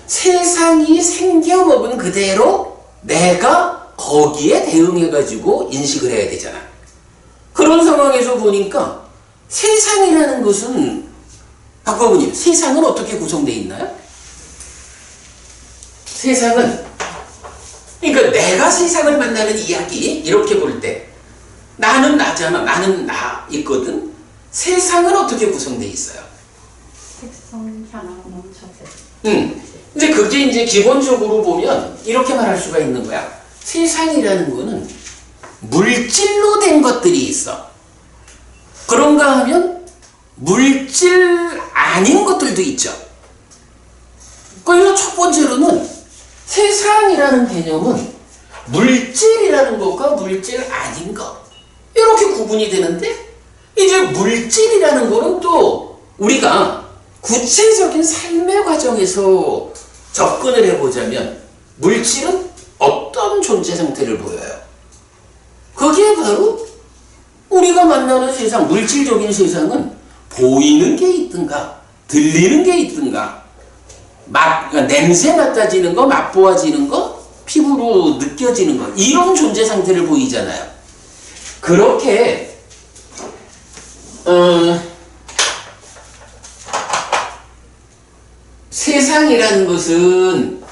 세상이 생겨먹은 그대로 내가 거기에 대응해가지고 인식을 해야 되잖아. 그런 상황에서 보니까 세상이라는 것은 박과부님, 세상은 어떻게 구성되어 있나요? 세상은, 그러니까 내가 세상을 만나는 이야기, 이렇게 볼 때, 나는 나잖아. 나는 나 있거든. 세상은 어떻게 구성되어 있어요? 색성, 향, 멈춰. 근데 그게 이제 기본적으로 보면, 이렇게 말할 수가 있는 거야. 세상이라는 거는 물질로 된 것들이 있어. 그런가 하면, 물질 아닌 것들도 있죠. 그래서 첫 번째로는 세상이라는 개념은 물질이라는 것과 물질 아닌 것 이렇게 구분이 되는데, 이제 물질이라는 거는 또 우리가 구체적인 삶의 과정에서 접근을 해보자면 물질은 어떤 존재 상태를 보여요? 그게 바로 우리가 만나는 세상, 물질적인 세상은 보이는 게 있든가 들리는 게 있든가 그러니까 냄새 맡아지는 거, 맛보아지는 거, 피부로 느껴지는 거, 이런 존재 상태를 보이잖아요. 그렇게 세상이라는 것은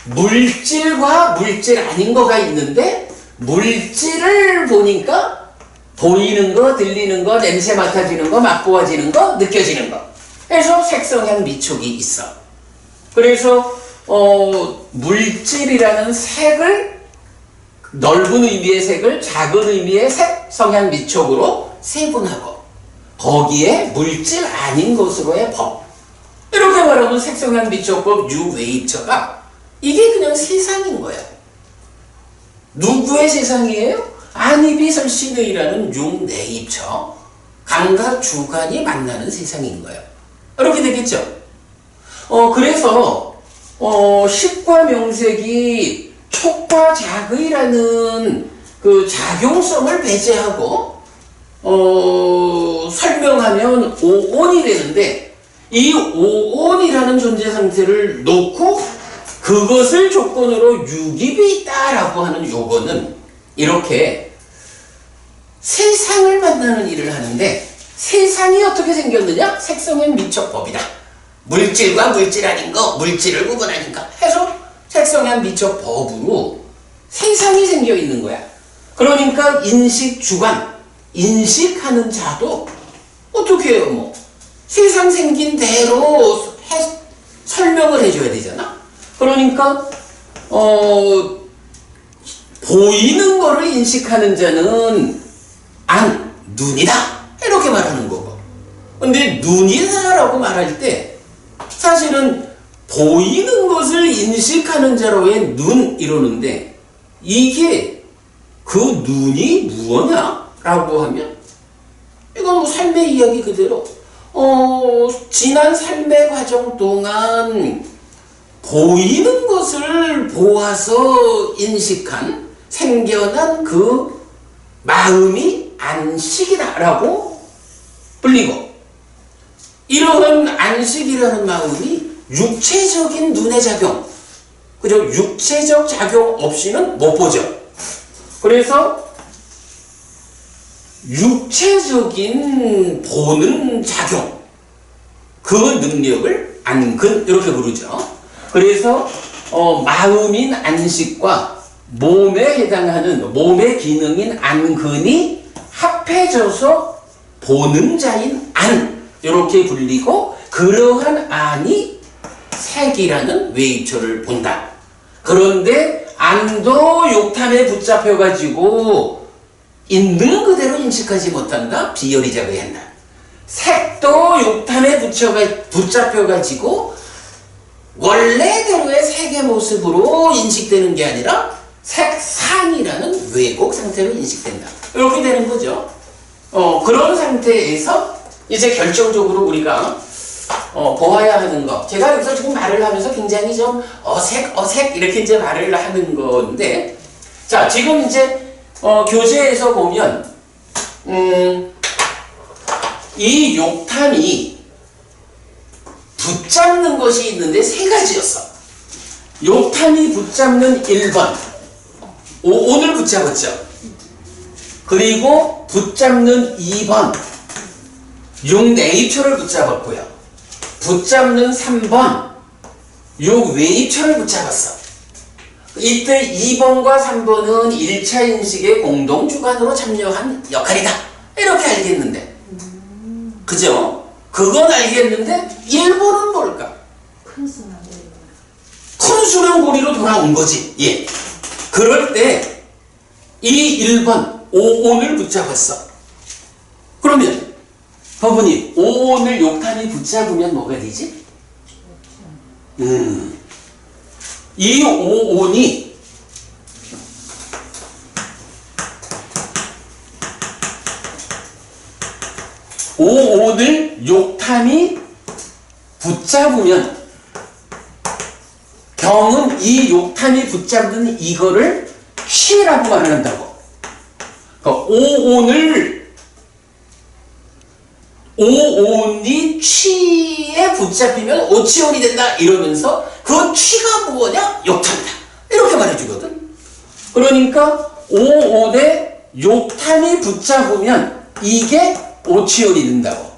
물질과 물질 아닌 거가 있는데, 물질을 보니까 보이는 거, 들리는 거, 냄새 맡아지는 거, 맛보아지는 거, 느껴지는 거. 그래서 색성향 미촉이 있어. 그래서 물질이라는 색을, 넓은 의미의 색을 작은 의미의 색, 성향 미촉으로 세분하고, 거기에 물질 아닌 것으로의 법, 이렇게 말하면 색성향 미촉법 유외입처가 이게 그냥 세상인 거야. 누구의 세상이에요? 안이비설신의라는 육내입처, 감각 주관이 만나는 세상인 거예요. 이렇게 되겠죠. 그래서 식과 명색이 촉과 작의라는 그 작용성을 배제하고 설명하면 오온이 되는데, 이 오온이라는 존재 상태를 놓고 그것을 조건으로 유깁이 있다라고 하는 요거는 이렇게 세상을 만나는 일을 하는데, 세상이 어떻게 생겼느냐? 색성은 미촉법이다. 물질과 물질 아닌 거, 물질을 구분하는 거 해서 색성한 미촉법으로 세상이 생겨 있는 거야. 그러니까 인식 주관, 인식하는 자도 어떻게 해요? 뭐 세상 생긴 대로 설명을 해줘야 되잖아. 그러니까 보이는 거를 인식하는 자는 눈이다 이렇게 말하는 거고, 근데 눈이다라고 말할 때 사실은 보이는 것을 인식하는 자로의 눈 이러는데, 이게 그 눈이 무엇냐 라고 하면 이건 뭐 삶의 이야기 그대로 지난 삶의 과정 동안 보이는 것을 보아서 인식한 생겨난 그 마음이 안식이다라고 불리고, 이러한 안식이라는 마음이 육체적인 눈의 작용, 그죠? 육체적 작용 없이는 못 보죠. 그래서 육체적인 보는 작용, 그 능력을 안근 이렇게 부르죠. 그래서 마음인 안식과 몸에 해당하는 몸의 기능인 안근이 합해져서 보는 자인 안 이렇게 불리고, 그러한 안이 색이라는 외입처를 본다. 그런데 안도 욕탐에 붙잡혀 가지고 있는 그대로 인식하지 못한다. 비열이작을 한다. 색도 욕탐에 붙잡혀 가지고 원래대로의 색의 모습으로 인식되는 게 아니라 색상이라는 왜곡 상태로 인식된다. 이렇게 되는 거죠. 그런 상태에서 이제 결정적으로 우리가 보아야 하는 거, 제가 여기서 지금 말을 하면서 굉장히 좀 어색 이렇게 이제 말을 하는 건데, 자, 지금 이제 교재에서 보면 이 욕탐이 붙잡는 것이 있는데 세 가지였어. 욕탐이 붙잡는 1번, 오늘 붙잡았죠. 그리고 붙잡는 2번, 육내입처를 붙잡았고요. 붙잡는 3번, 육외입처를 붙잡았어. 이때 2번과 3번은 1차 인식의 공동주관으로 참여한 역할이다 이렇게 알겠는데, 그죠? 그건 알겠는데 1번은 뭘까? 큰 수나 큰 수령고리로 돌아온 거지. 예. 그럴 때 이 1번 오온을 붙잡았어. 그러면 법은이 오온을 욕탄이 붙잡으면 뭐가 되지? 이 오온이 오온을 욕탄이 붙잡으면 경은 이 욕탄이 붙잡는 이거를 취라고 말을 한다고. 그러니까 오온이 취에 붙잡히면 오치온이 된다 이러면서 그 취가 뭐냐? 욕탄이다 이렇게 말해주거든. 그러니까 오온에 욕탄이 붙잡으면 이게 오치온이 된다고.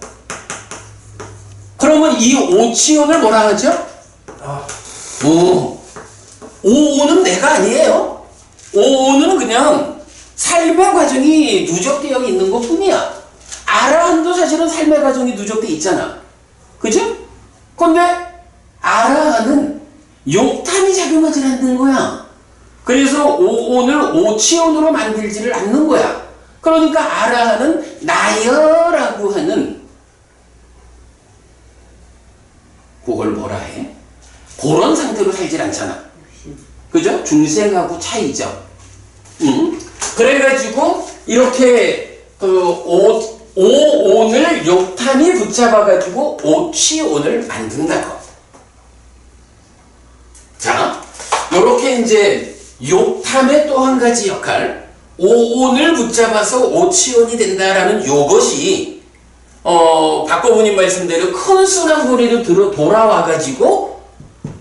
그러면 이 오치온을 뭐라 하죠? 오온은 내가 아니에요. 오온은 그냥 삶의 과정이 누적되어 있는 것 뿐이야. 아라한도 사실은 삶의 과정이 누적되어 있잖아. 그죠? 근데 아라한은 욕탄이 작용하지 않는 거야. 그래서 오온을 오치온으로 만들지를 않는 거야. 그러니까 아라한은 나여라고 하는 그걸 뭐라 해? 그런 상태로 살질 않잖아. 그죠? 중생하고 차이죠. 그래가지고 이렇게 오온을 욕탄이 붙잡아가지고 오치온을 만든다고. 자, 요렇게 이제 욕탐의 또 한 가지 역할, 오온을 붙잡아서 오치온이 된다라는 요것이 박고부님 말씀대로 큰 순환고리로 돌아와가지고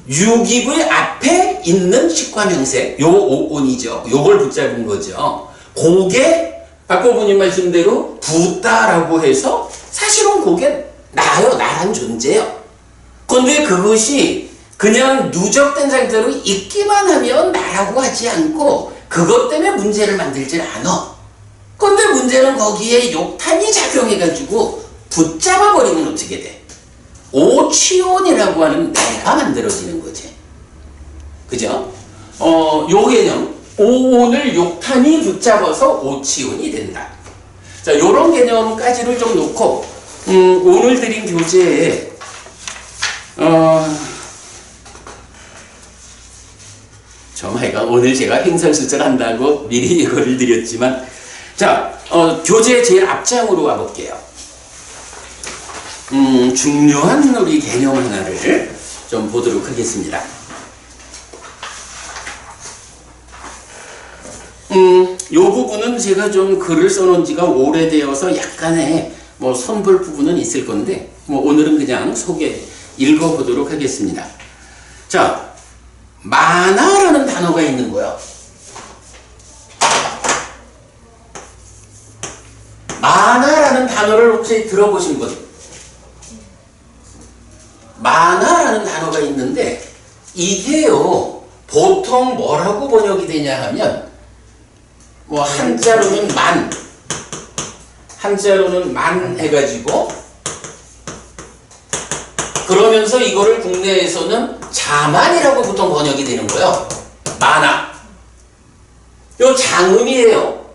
유기부의 앞에 있는 식과명세, 요 오온이죠. 요걸 붙잡은 거죠. 그게 박고부님 말씀대로 부다라고 해서 사실은 그게 나요, 나란 존재요. 근데 그것이 그냥 누적된 상태로 있기만 하면 나라고 하지 않고 그것 때문에 문제를 만들질 않아. 근데 문제는 거기에 욕탄이 작용해가지고 붙잡아버리면 어떻게 돼? 오치온이라고 하는 내가 만들어지는 거지. 그죠? 요 개념, 오온을 욕탄이 붙잡아서 오치온이 된다. 자, 요런 개념까지를 좀 놓고, 오늘 드린 교재에, 하여간 오늘 제가 행설수설한다고 미리 예고를 드렸지만, 자, 교재 제일 앞장으로 와볼게요. 중요한 우리 개념 하나를 좀 보도록 하겠습니다. 요 부분은 제가 좀 글을 써놓은 지가 오래되어서 약간의 뭐 손볼 부분은 있을 건데, 뭐 오늘은 그냥 읽어보도록 하겠습니다. 자, 만화라는 단어가 있는 거예요. 만화라는 단어를 혹시 들어보신 분? 만화라는 단어가 있는데 이게요 보통 뭐라고 번역이 되냐 하면 뭐 한자로는 만 해가지고 그러면서 이거를 국내에서는 자만이라고 보통 번역이 되는 거예요. 만화. 요 장음이에요.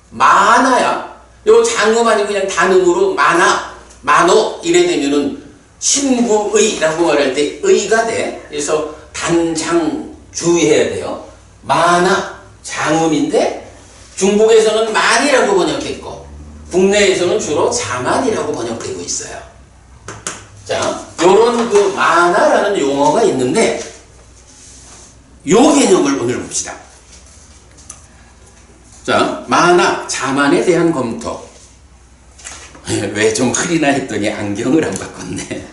만화야. 요 장음 아니고 그냥 단음으로 만화, 만호 이래 되면은 신구의라고 말할 때 의가 돼. 그래서 단장 주의해야 돼요. 만화, 장음인데 중국에서는 만이라고 번역했고 국내에서는 주로 자만이라고 번역되고 있어요. 자, 요런 그 만화라는 용어가 있는데 요 개념을 오늘 봅시다. 자, 만화, 자만에 대한 검토. 왜 좀 흐리나 했더니 안경을 안 바꿨네.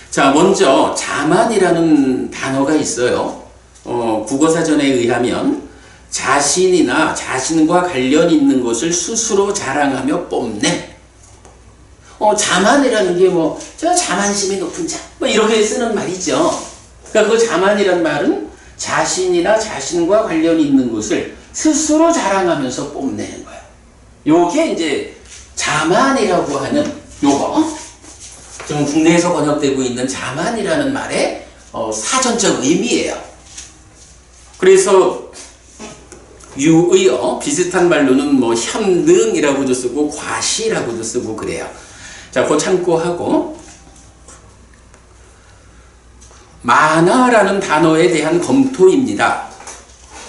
자, 먼저 자만이라는 단어가 있어요. 국어사전에 의하면 자신이나 자신과 관련 있는 것을 스스로 자랑하며 뽐내. 자만이라는 게 뭐 저 자만심이 높은 자 뭐 이렇게 쓰는 말이죠. 그러니까 그 자만이란 말은 자신이나 자신과 관련 있는 것을 스스로 자랑하면서 뽐내는 거야. 요게 이제 자만이라고 하는 요거. 지금 국내에서 번역되고 있는 자만이라는 말의 사전적 의미예요. 그래서 유의어 비슷한 말로는 뭐 현능이라고도 쓰고 과시라고도 쓰고 그래요. 자, 그거 참고하고 만화라는 단어에 대한 검토입니다.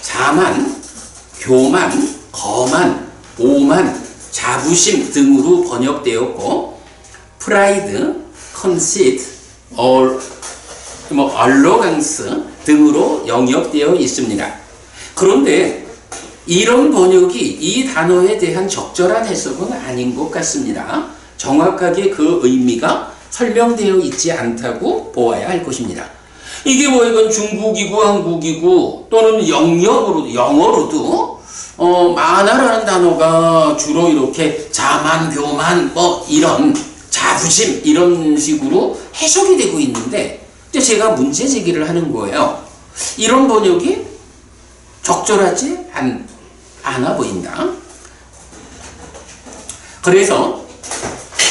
자만, 교만, 거만, 오만, 자부심 등으로 번역되었고 프라이드, 컨시트, 얼로강스 등으로 영역되어 있습니다. 그런데 이런 번역이 이 단어에 대한 적절한 해석은 아닌 것 같습니다. 정확하게 그 의미가 설명되어 있지 않다고 보아야 할 것입니다. 이게 뭐 이건 중국이고 한국이고 또는 영어로도 만화라는 단어가 주로 이렇게 자만, 교만, 뭐 이런 자부심 이런 식으로 해석이 되고 있는데 제가 문제 제기를 하는 거예요. 이런 번역이 적절하지 않아 보인다. 그래서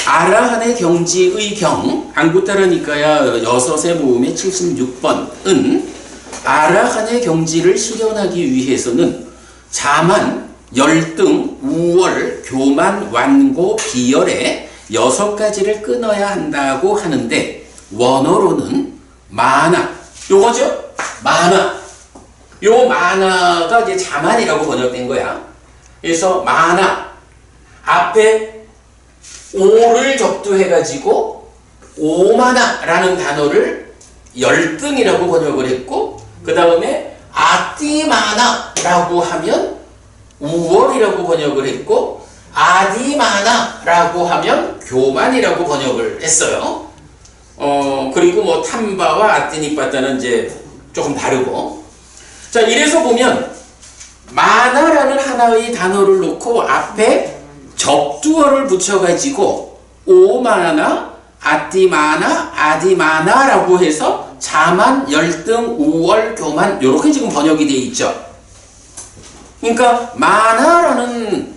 아라한의 경지의 경, 안구따라니까야 6의 모음의 76번은 아라한의 경지를 실현하기 위해서는 자만, 열등, 우월, 교만, 완고, 비열의 6가지를 끊어야 한다고 하는데 원어로는 만화, 요거죠? 만화. 요 만화가 이제 자만이라고 번역된 거야. 그래서 만화 앞에 오를 접두해가지고 오만화라는 단어를 열등이라고 번역을 했고 그 다음에 아띠마나라고 하면 우월이라고 번역을 했고 아디마나라고 하면 교만이라고 번역을 했어요. 그리고 뭐 탐바와 아띠니빠따는 이제 조금 다르고 자 이래서 보면 마나라는 하나의 단어를 놓고 앞에 접두어를 붙여가지고 오마나, 아띠마나, 아디마나라고 해서 자만, 열등, 우월, 교만 이렇게 지금 번역이 되어 있죠. 그러니까 마나라는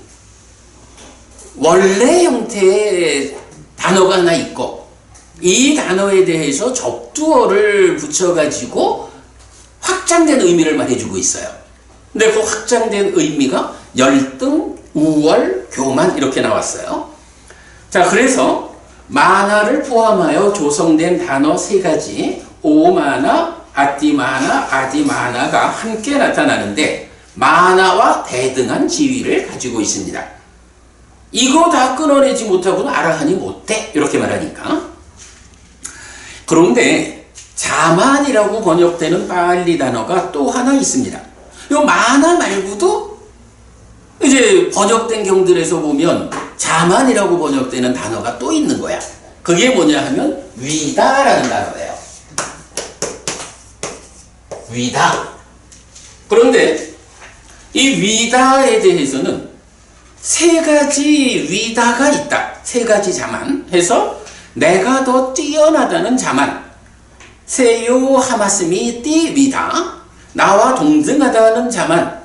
원래 형태의 단어가 하나 있고 이 단어에 대해서 접두어를 붙여가지고 확장된 의미를 말해주고 있어요. 근데 그 확장된 의미가 열등, 우월, 교만 이렇게 나왔어요. 자, 그래서 만화를 포함하여 조성된 단어 3가지 오만화, 아띠만화, 아디만화가 함께 나타나는데 만화와 대등한 지위를 가지고 있습니다. 이거 다 끊어내지 못하고는 아라한이 못해 이렇게 말하니까. 그런데 자만이라고 번역되는 빨리 단어가 또 하나 있습니다. 이 만화 말고도 이제 번역된 경들에서 보면 자만이라고 번역되는 단어가 또 있는 거야. 그게 뭐냐 하면 위다라는 단어예요. 위다. 그런데 이 위다에 대해서는 3가지 위다가 있다. 3가지 자만 해서 내가 더 뛰어나다는 자만 세요 하마스미 띠 위다. 나와 동등하다는 자만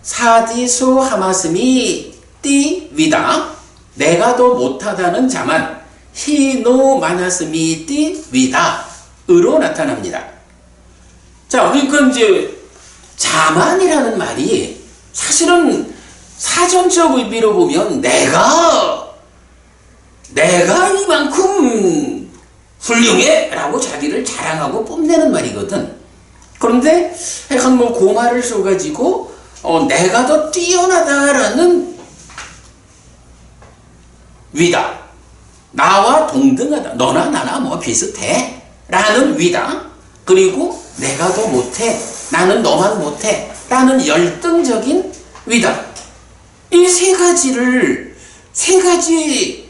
사디소 하마스미 띠 위다. 내가 더 못하다는 자만 히노 마나스미 띠 위다. 으로 나타납니다. 자, 그러니까 이제 자만이라는 말이 사실은 사전적 의미로 보면 내가 이만큼 훌륭해 라고 자기를 자랑하고 뽐내는 말이거든. 그런데 약간 뭐 고마를 써가지고 내가 더 뛰어나다라는 위다. 나와 동등하다. 너나 나나 뭐 비슷해 라는 위다. 그리고 내가 더 못해. 나는 너만 못해. 라는 열등적인 위다. 이 3가지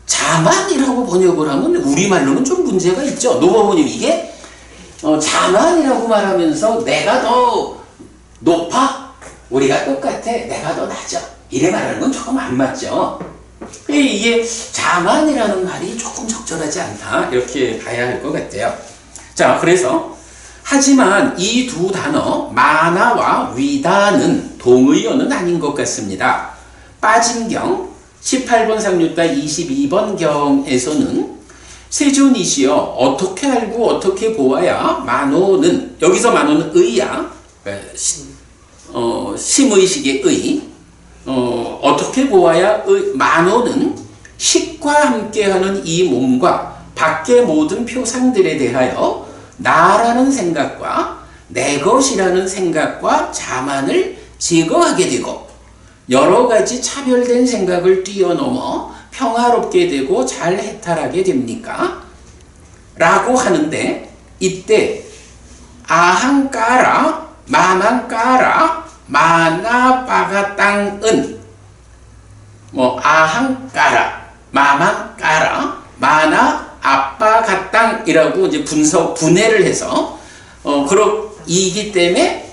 자만이라고 번역을 하면 우리말로는 좀 문제가 있죠. 노버버님 이게 자만이라고 말하면서 내가 더 높아? 우리가 똑같아? 내가 더 낮아? 이래 말하는 건 조금 안 맞죠. 이게 자만이라는 말이 조금 적절하지 않다 이렇게 봐야 할 것 같아요. 자, 그래서 하지만 이 두 단어 만화와 위다는 동의어는 아닌 것 같습니다. 빠짐경 18번 상류따 22번 경에서는 세존이시여 어떻게 알고 어떻게 보아야 만호는 여기서 만호는 의야 심의식의 어떻게 보아야 만호는 식과 함께하는 이 몸과 밖의 모든 표상들에 대하여 나라는 생각과 내 것이라는 생각과 자만을 제거하게 되고 여러 가지 차별된 생각을 뛰어넘어 평화롭게 되고 잘 해탈하게 됩니까? 라고 하는데 이때 아항까라 마망까라 마나빠가땅은 아항까라 마망까라 마나 아빠가땅이라고 이제 분해를 해서 이기 때문에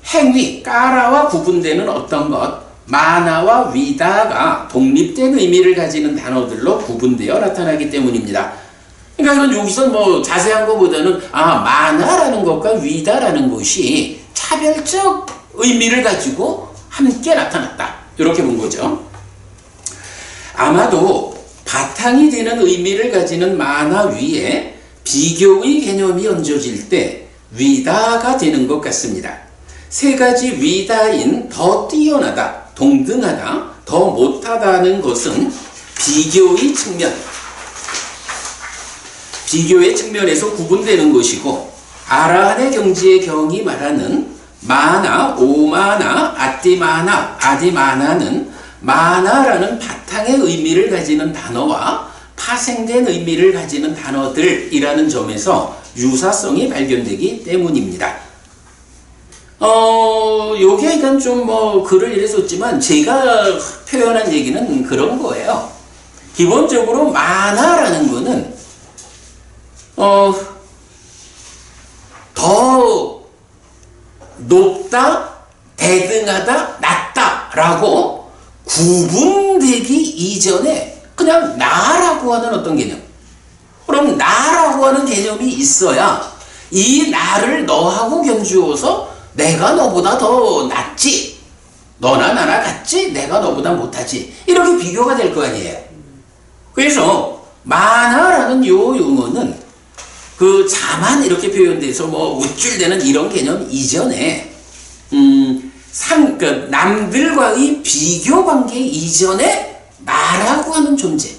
행위 까라와 구분되는 어떤 것 마나와 위다가 독립된 의미를 가지는 단어들로 구분되어 나타나기 때문입니다. 그러니까 이건 여기서 자세한 것보다는 마나라는 것과 위다라는 것이 차별적 의미를 가지고 함께 나타났다. 이렇게 본 거죠. 아마도 바탕이 되는 의미를 가지는 마나 위에 비교의 개념이 얹어질 때 위다가 되는 것 같습니다. 세 가지 위다인 더 뛰어나다, 동등하다, 더 못하다는 것은 비교의 측면에서 구분되는 것이고 아라한의 경지의 경이 말하는 마나, 오마나, 아띠마나, 아디마나는 마나라는 바탕의 의미를 가지는 단어와 파생된 의미를 가지는 단어들이라는 점에서 유사성이 발견되기 때문입니다. 요게 이건 좀 글을 이래 썼지만 제가 표현한 얘기는 그런 거예요. 기본적으로 마나라는 거는 더 높다, 대등하다, 낮다라고 구분되기 이전에 그냥 나라고 하는 어떤 개념. 그럼 나라고 하는 개념이 있어야 이 나를 너하고 견주어서 내가 너보다 더 낫지, 너나 나나 같지, 내가 너보다 못하지, 이렇게 비교가 될 거 아니에요. 그래서 마나라는 요 용어는 그 자만 이렇게 표현돼서 우쭐대는 이런 개념 이전에 남들과의 비교 관계 이전에 나라고 하는 존재,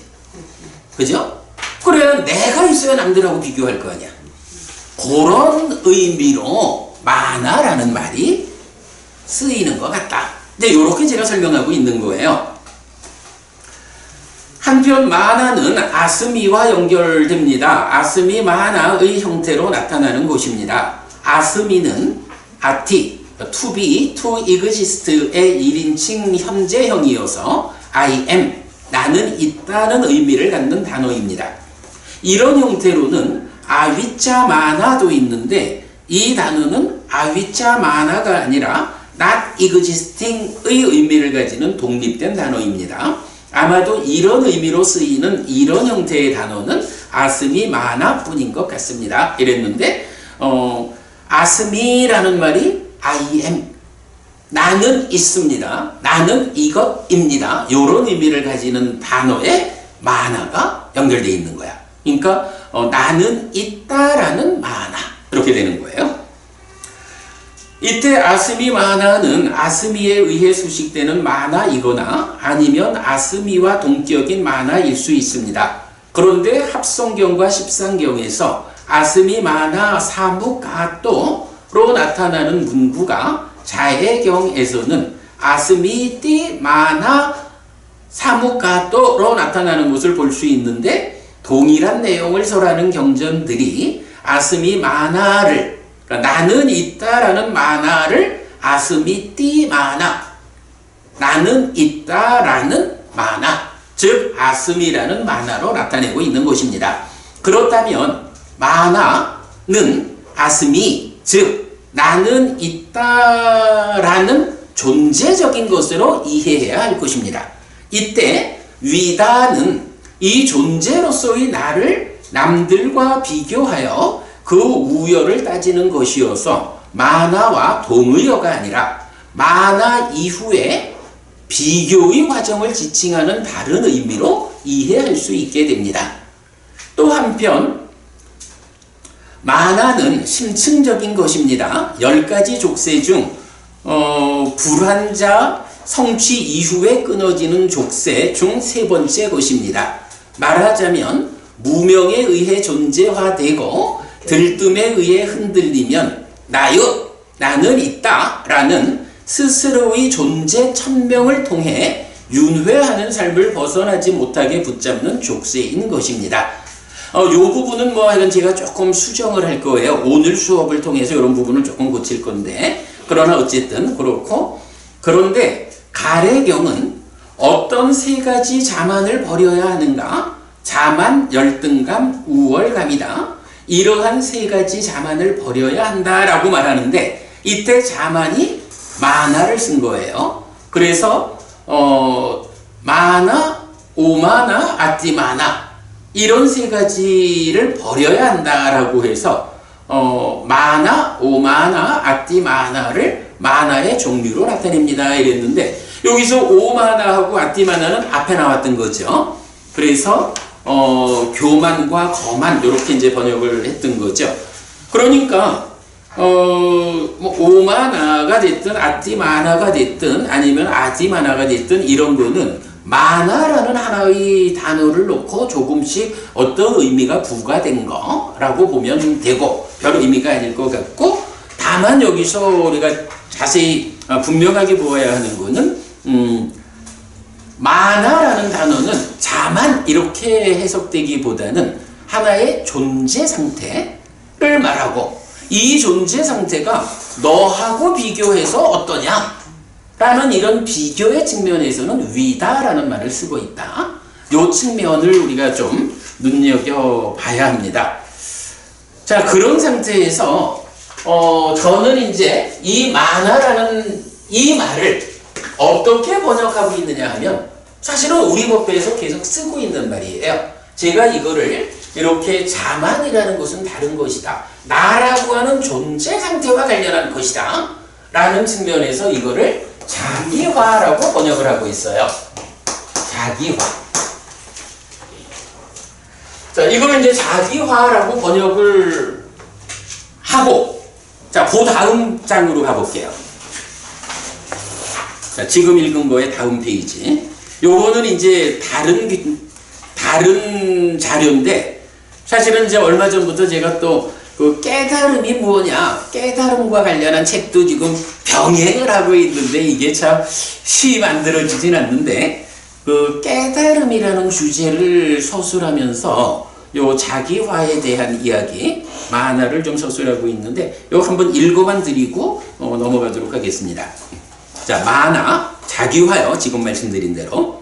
그죠? 그래 내가 있어야 남들하고 비교할 거 아니야. 그런 의미로 마나라는 말이 쓰이는 것 같다. 이제 이렇게 제가 설명하고 있는 거예요. 한편 마나는 아스미와 연결됩니다. 아스미 마나의 형태로 나타나는 것입니다. 아스미는 아티, to be, to exist의 1인칭 현재형이어서 I am, 나는 있다는 의미를 갖는 단어입니다. 이런 형태로는 아위짜 마나도 있는데 이 단어는 아위짜 마나가 아니라 not existing의 의미를 가지는 독립된 단어입니다. 아마도 이런 의미로 쓰이는 이런 형태의 단어는 아스미 마나 뿐인 것 같습니다. 이랬는데 아스미라는 말이 I am, 나는 있습니다, 나는 이것입니다, 이런 의미를 가지는 단어에 마나가 연결되어 있는 거야. 그러니까 나는 있다라는 마나, 이렇게 되는 거예요. 이때 아스미 마나는 아스미에 의해 수식되는 마나이거나 아니면 아스미와 동격인 마나일 수 있습니다. 그런데 합성경과 십상경에서 아스미 마나 사무가또로 나타나는 문구가 자해경에서는 아스미 띠 마나 사무가또로 나타나는 것을 볼 수 있는데 동일한 내용을 설하는 경전들이 아스미 마나를, 그러니까 나는 있다라는 마나를 아스미 띠 마나, 나는 있다라는 마나, 즉 아스미라는 마나로 나타내고 있는 것입니다. 그렇다면 마나는 아스미, 즉 나는 있다라는 존재적인 것으로 이해해야 할 것입니다. 이때 위다는 이 존재로서의 나를 남들과 비교하여 그 우열을 따지는 것이어서 마나와 동의어가 아니라 마나 이후에 비교의 과정을 지칭하는 다른 의미로 이해할 수 있게 됩니다. 또 한편 마나는 심층적인 것입니다. 10가지 족쇄 중 불환자 성취 이후에 끊어지는 족쇄 중 세 번째 것입니다. 말하자면 무명에 의해 존재화되고 들뜸에 의해 흔들리면 나여, 나는 있다 라는 스스로의 존재 천명을 통해 윤회하는 삶을 벗어나지 못하게 붙잡는 족쇄인 것입니다. 요 부분은 뭐 하여간 제가 조금 수정을 할 거예요. 오늘 수업을 통해서 이런 부분을 조금 고칠 건데, 그러나 어쨌든 그렇고, 그런데 가래경은 어떤 세 가지 자만을 버려야 하는가? 자만, 열등감, 우월감이다. 이러한 세 가지 자만을 버려야 한다라고 말하는데, 이때 자만이 마나를 쓴 거예요. 그래서 마나, 오마나, 아띠마나 이런 세 가지를 버려야 한다라고 해서 마나, 오마나, 아띠마나를 마나의 종류로 나타냅니다 이랬는데, 여기서 오마나하고 아띠마나는 앞에 나왔던 거죠. 그래서 교만과 거만 이렇게 이제 번역을 했던 거죠. 그러니까 뭐 오마나가 됐든 아띠마나가 됐든 아니면 아디마나가 됐든 이런 거는 마나라는 하나의 단어를 놓고 조금씩 어떤 의미가 부과된 거라고 보면 되고, 별 의미가 아닐 것 같고, 다만 여기서 우리가 자세히 분명하게 보아야 하는 거는 마나라는 단어는 자만 이렇게 해석되기보다는 하나의 존재 상태를 말하고, 이 존재 상태가 너하고 비교해서 어떠냐 라는 이런 비교의 측면에서는 위다라는 말을 쓰고 있다. 이 측면을 우리가 좀 눈여겨봐야 합니다. 자, 그런 상태에서 저는 이제 이 마나라는 이 말을 어떻게 번역하고 있느냐 하면, 사실은 우리 법배에서 계속 쓰고 있는 말이에요. 제가 이거를 이렇게 자만이라는 것은 다른 것이다, 나라고 하는 존재 상태와 관련한 것이다 라는 측면에서 이거를 자기화라고 번역을 하고 있어요. 자기화. 자, 이걸 이제 자기화라고 번역을 하고, 자, 그 다음 장으로 가볼게요. 자, 지금 읽은 거의 다음 페이지. 요거는 이제 다른 자료인데, 사실은 이제 얼마 전부터 제가 또 그 깨달음이 뭐냐, 깨달음과 관련한 책도 지금 병행을 하고 있는데, 이게 참 쉽이 만들어지진 않는데, 그 깨달음이라는 주제를 서술하면서 요 자기화에 대한 이야기, 만화를 좀 서술하고 있는데, 요 한번 읽어만 드리고 넘어가도록 하겠습니다. 자, 만화, 자기화요. 지금 말씀드린 대로.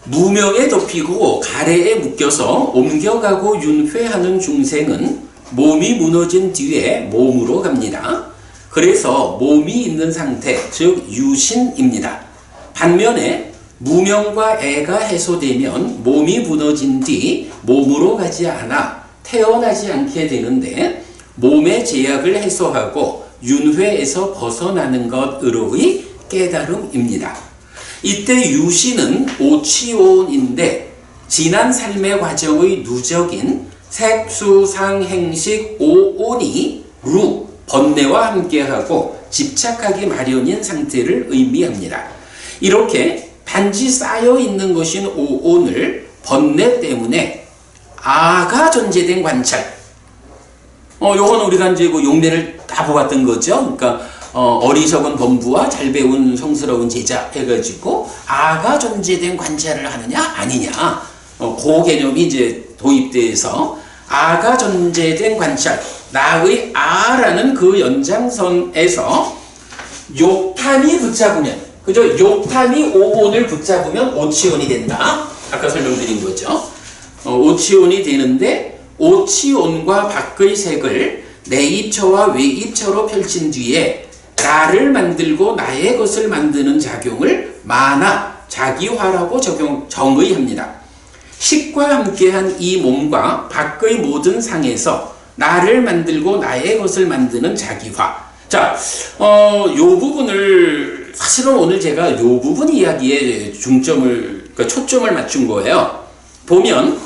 무명에 덮이고 가래에 묶여서 옮겨가고 윤회하는 중생은 몸이 무너진 뒤에 몸으로 갑니다. 그래서 몸이 있는 상태, 즉 유신입니다. 반면에 무명과 애가 해소되면 몸이 무너진 뒤 몸으로 가지 않아 태어나지 않게 되는데, 몸의 제약을 해소하고 윤회에서 벗어나는 것으로의 깨달음입니다. 이때 유신은 오치온인데, 지난 삶의 과정의 누적인 색수상행식 오온이 루, 번뇌와 함께하고 집착하기 마련인 상태를 의미합니다. 이렇게 단지 쌓여있는 것인 오온을 번뇌 때문에 아가 전제된 관찰, 요거는 우리가 이제 그 용례를 다 보았던 거죠. 그러니까 어리석은 범부와 잘 배운 성스러운 제자 해가지고 아가 존재된 관찰을 하느냐 아니냐, 그 개념이 이제 도입돼서 아가 존재된 관찰, 나의 아라는 그 연장선에서 욕탐이 붙잡으면, 그죠? 욕탐이 오온을 붙잡으면 오치온이 된다. 아까 설명드린 거죠. 오치온이 되는데, 오치온과 밖의 색을 내입처와 외입처로 펼친 뒤에 나를 만들고 나의 것을 만드는 작용을 마나, 자기화라고 정의합니다. 식과 함께한 이 몸과 밖의 모든 상에서 나를 만들고 나의 것을 만드는 자기화. 자, 요 부분을 사실은 오늘 제가 요 부분 이야기에 초점을 맞춘 거예요. 보면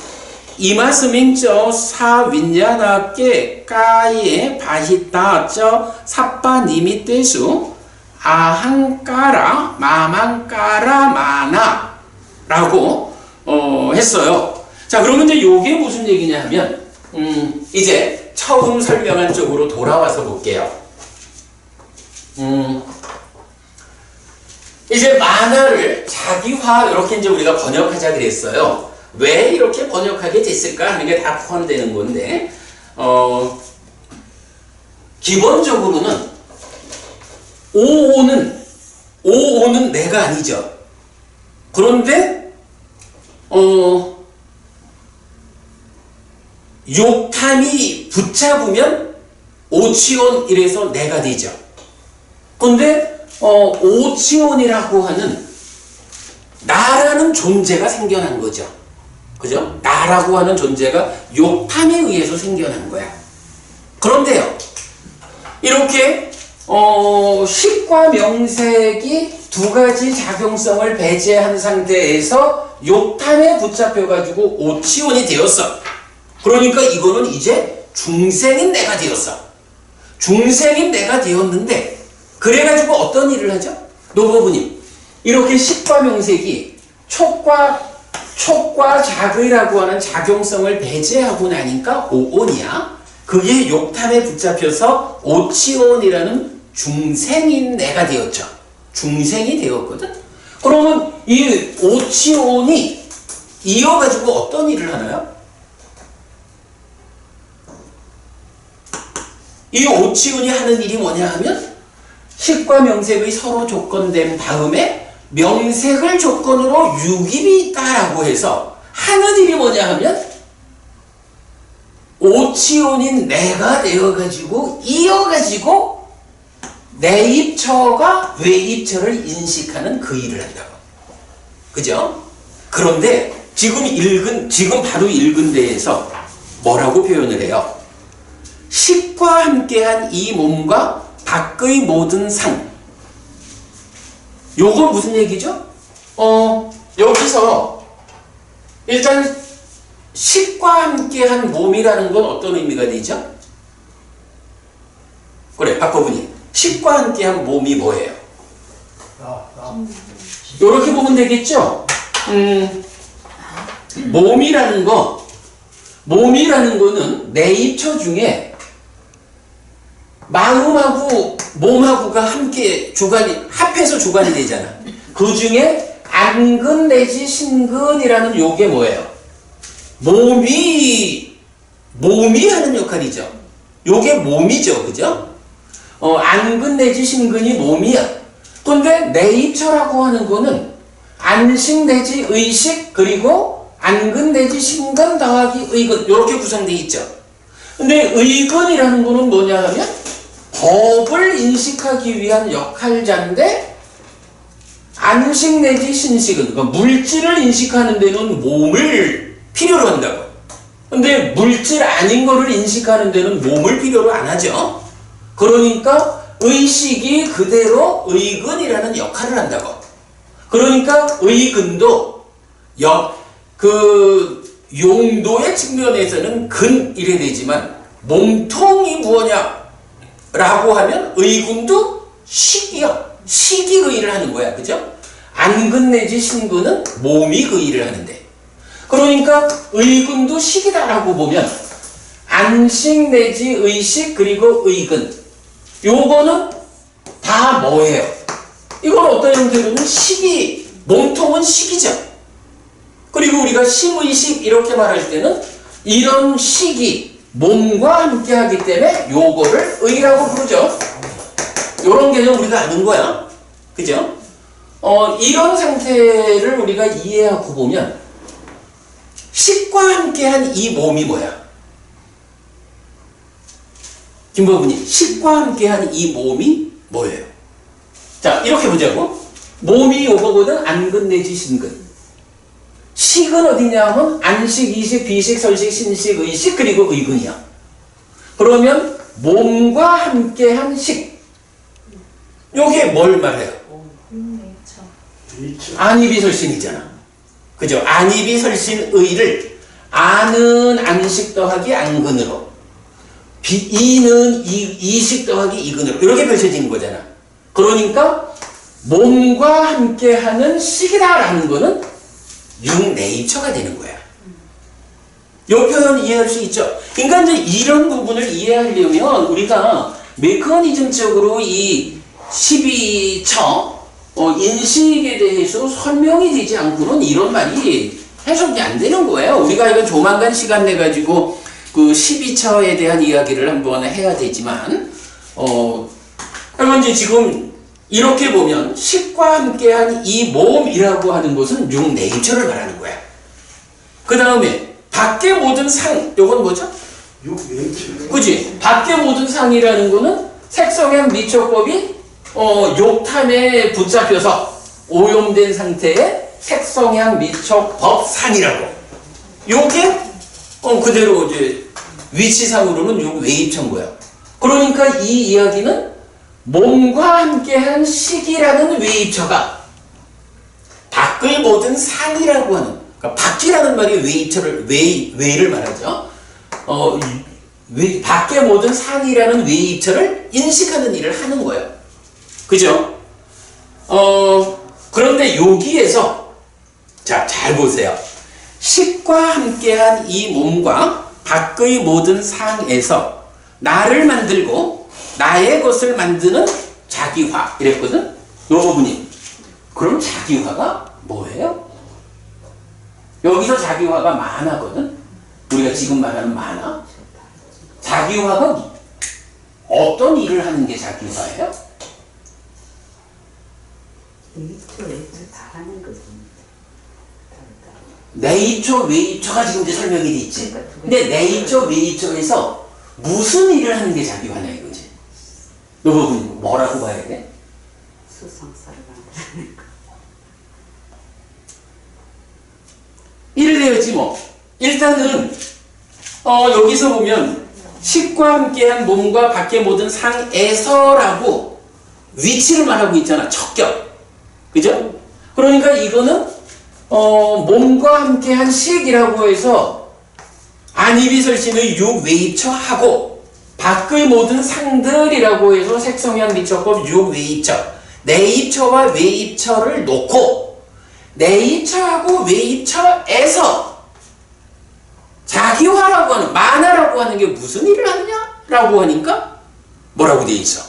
이마스밍 저 사윈야나께 까에 바히타 저 삿바니미 떼수 아항까라 마망까라 마나 라고 했어요. 자, 그러면 이제 요게 무슨 얘기냐 하면 이제 처음 설명한 쪽으로 돌아와서 볼게요. 이제 만화를 자기화 이렇게 이제 우리가 번역하자 그랬어요. 왜 이렇게 번역하게 됐을까 하는 게 다 포함되는 건데, 기본적으로는 오오는 내가 아니죠. 그런데 욕탐이 붙잡으면 오치온 이래서 내가 되죠. 근데 오치온이라고 하는 나라는 존재가 생겨난 거죠. 그죠? 나라고 하는 존재가 욕탐에 의해서 생겨난 거야. 그런데요, 이렇게 식과 명색이 두 가지 작용성을 배제한 상태에서 욕탐에 붙잡혀가지고 오치온이 되었어. 그러니까 이거는 이제 중생인 내가 되었어. 중생인 내가 되었는데, 그래가지고 어떤 일을 하죠? 노부부님, 이렇게 식과 명색이 촉과 작의라고 하는 작용성을 배제하고 나니까 오온이야. 그게 욕탐에 붙잡혀서 오치온이라는 중생인 내가 되었죠. 중생이 되었거든. 그러면 이 오치온이 이어가지고 어떤 일을 하나요? 이 오치온이 하는 일이 뭐냐 하면, 식과 명색의 서로 조건된 다음에 명색을 조건으로 유깁이 있다라고 해서 하는 일이 뭐냐 하면, 오치온인 내가 되어가지고 이어가지고 내입처가 외입처를 인식하는 그 일을 한다고. 그죠? 그런데 지금 바로 읽은 데에서 뭐라고 표현을 해요? 식과 함께한 이 몸과 밖의 모든 상. 요거 무슨 얘기죠? 여기서 일단 식과 함께한 몸이라는 건 어떤 의미가 되죠? 그래, 박거분이 식과 함께한 몸이 뭐예요? 요렇게 보면 되겠죠? 몸이라는 거는 내입처 중에 마음하고 몸하고가 함께 합해서 주관이 되잖아. 그 중에 안근 내지 신근이라는 요게 뭐예요? 몸이 하는 역할이죠. 요게 몸이죠. 그죠? 안근 내지 신근이 몸이야. 근데 내입처라고 하는 거는 안식 내지 의식 그리고 안근 내지 신근 더하기 의근 요렇게 구성되어 있죠. 근데 의근이라는 거는 뭐냐 하면 법을 인식하기 위한 역할자인데, 안식 내지 신식은 그러니까 물질을 인식하는 데는 몸을 필요로 한다고. 근데 물질 아닌 거를 인식하는 데는 몸을 필요로 안 하죠. 그러니까 의식이 그대로 의근이라는 역할을 한다고. 그러니까 의근도 용도의 측면에서는 근 이래 되지만 몸통이 무엇냐 라고 하면 의근도 식이요. 식이 그 일을 하는 거야. 그죠? 안근 내지 신근은 몸이 그 일을 하는데, 그러니까 의근도 식이다라고 보면 안식 내지 의식 그리고 의근 요거는 다 뭐예요? 이건 어떤 형태로는 식이, 몸통은 식이죠. 그리고 우리가 심의식 이렇게 말할 때는 이런 식이 몸과 함께 하기 때문에 요거를 의라고 부르죠. 요런 개념 우리가 아는 거야. 그죠? 이런 상태를 우리가 이해하고 보면 식과 함께한 이 몸이 뭐야? 김보부님, 식과 함께한 이 몸이 뭐예요? 자, 이렇게 보자고. 몸이 요거거든. 안근 내지 신근. 식은 어디냐 하면 안식, 이식, 비식, 설식, 신식, 의식 그리고 의근이야. 그러면 몸과 함께한 식. 요게 뭘 말해요? 안이비설신이잖아. 그죠? 안이비설신의를 아는 안식 더하기 안근으로, 이는 이식 더하기 이근으로 이렇게 펼쳐지는 거잖아. 그러니까 몸과 함께하는 식이다라는 거는 육네이처가 되는 거야. 이 표현 이해할 수 있죠? 그러니까 이제 이런 부분을 이해하려면 우리가 메커니즘적으로 이 12처 인식에 대해서 설명이 되지 않고는 이런 말이 해석이 안 되는 거예요. 우리가 이건 조만간 시간 내 가지고 그 12처에 대한 이야기를 한번 해야 되지만 그러면 이제 지금 이렇게 보면 식과 함께한 이 몸이라고 하는 것은 육네이처를 말하는 거야. 그 다음에 밖의 모든 상, 요건 뭐죠? 그지? 밖의 모든 상이라는 거는 색성향 미처법이 욕탐에 붙잡혀서 오염된 상태의 색성향 미처법 상이라고. 요게 그대로 이제 위치상으로는 요 외입처인 거야. 그러니까 이 이야기는 몸과 함께한 식이라는 외입처가 밖의 모든 상이라고 하는, 그러니까 밖이라는 말이 외입처를 외를 말하죠. 밖의 모든 상이라는 외입처를 인식하는 일을 하는 거예요. 그죠? 그런데 여기에서 자, 잘 보세요. 식과 함께한 이 몸과 밖의 모든 상에서 나를 만들고 나의 것을 만드는 자기화 이랬거든? 요 부분이. 그럼 자기화가 뭐예요? 여기서 자기화가 만화거든? 우리가 지금 말하는 만화. 자기화가 어떤 일을 하는 게 자기화예요? 다 하는 거죠. 네이처, 웨이처가 지금 이제 설명이 돼 있지. 근데 네이처, 웨이처에서 무슨 일을 하는 게 자기화냐 이거지. 이 부분 뭐라고 봐야 돼? 수상사를 이래야지 뭐. 일단은 여기서 보면 식과 함께한 몸과 밖의 모든 상에서라고 위치를 말하고 있잖아. 척격. 그죠? 그러니까 이거는 몸과 함께한 식이라고 해서 안이비설신의 육외입처하고 밖의 모든 상들이라고 해서 색성향 미처법 육외입처 내입처와 외입처를 놓고 내입처하고 외입처에서 자기화라고 하는 만화라고 하는 게 무슨 일을 하느냐라고 하니까 뭐라고 돼 있어?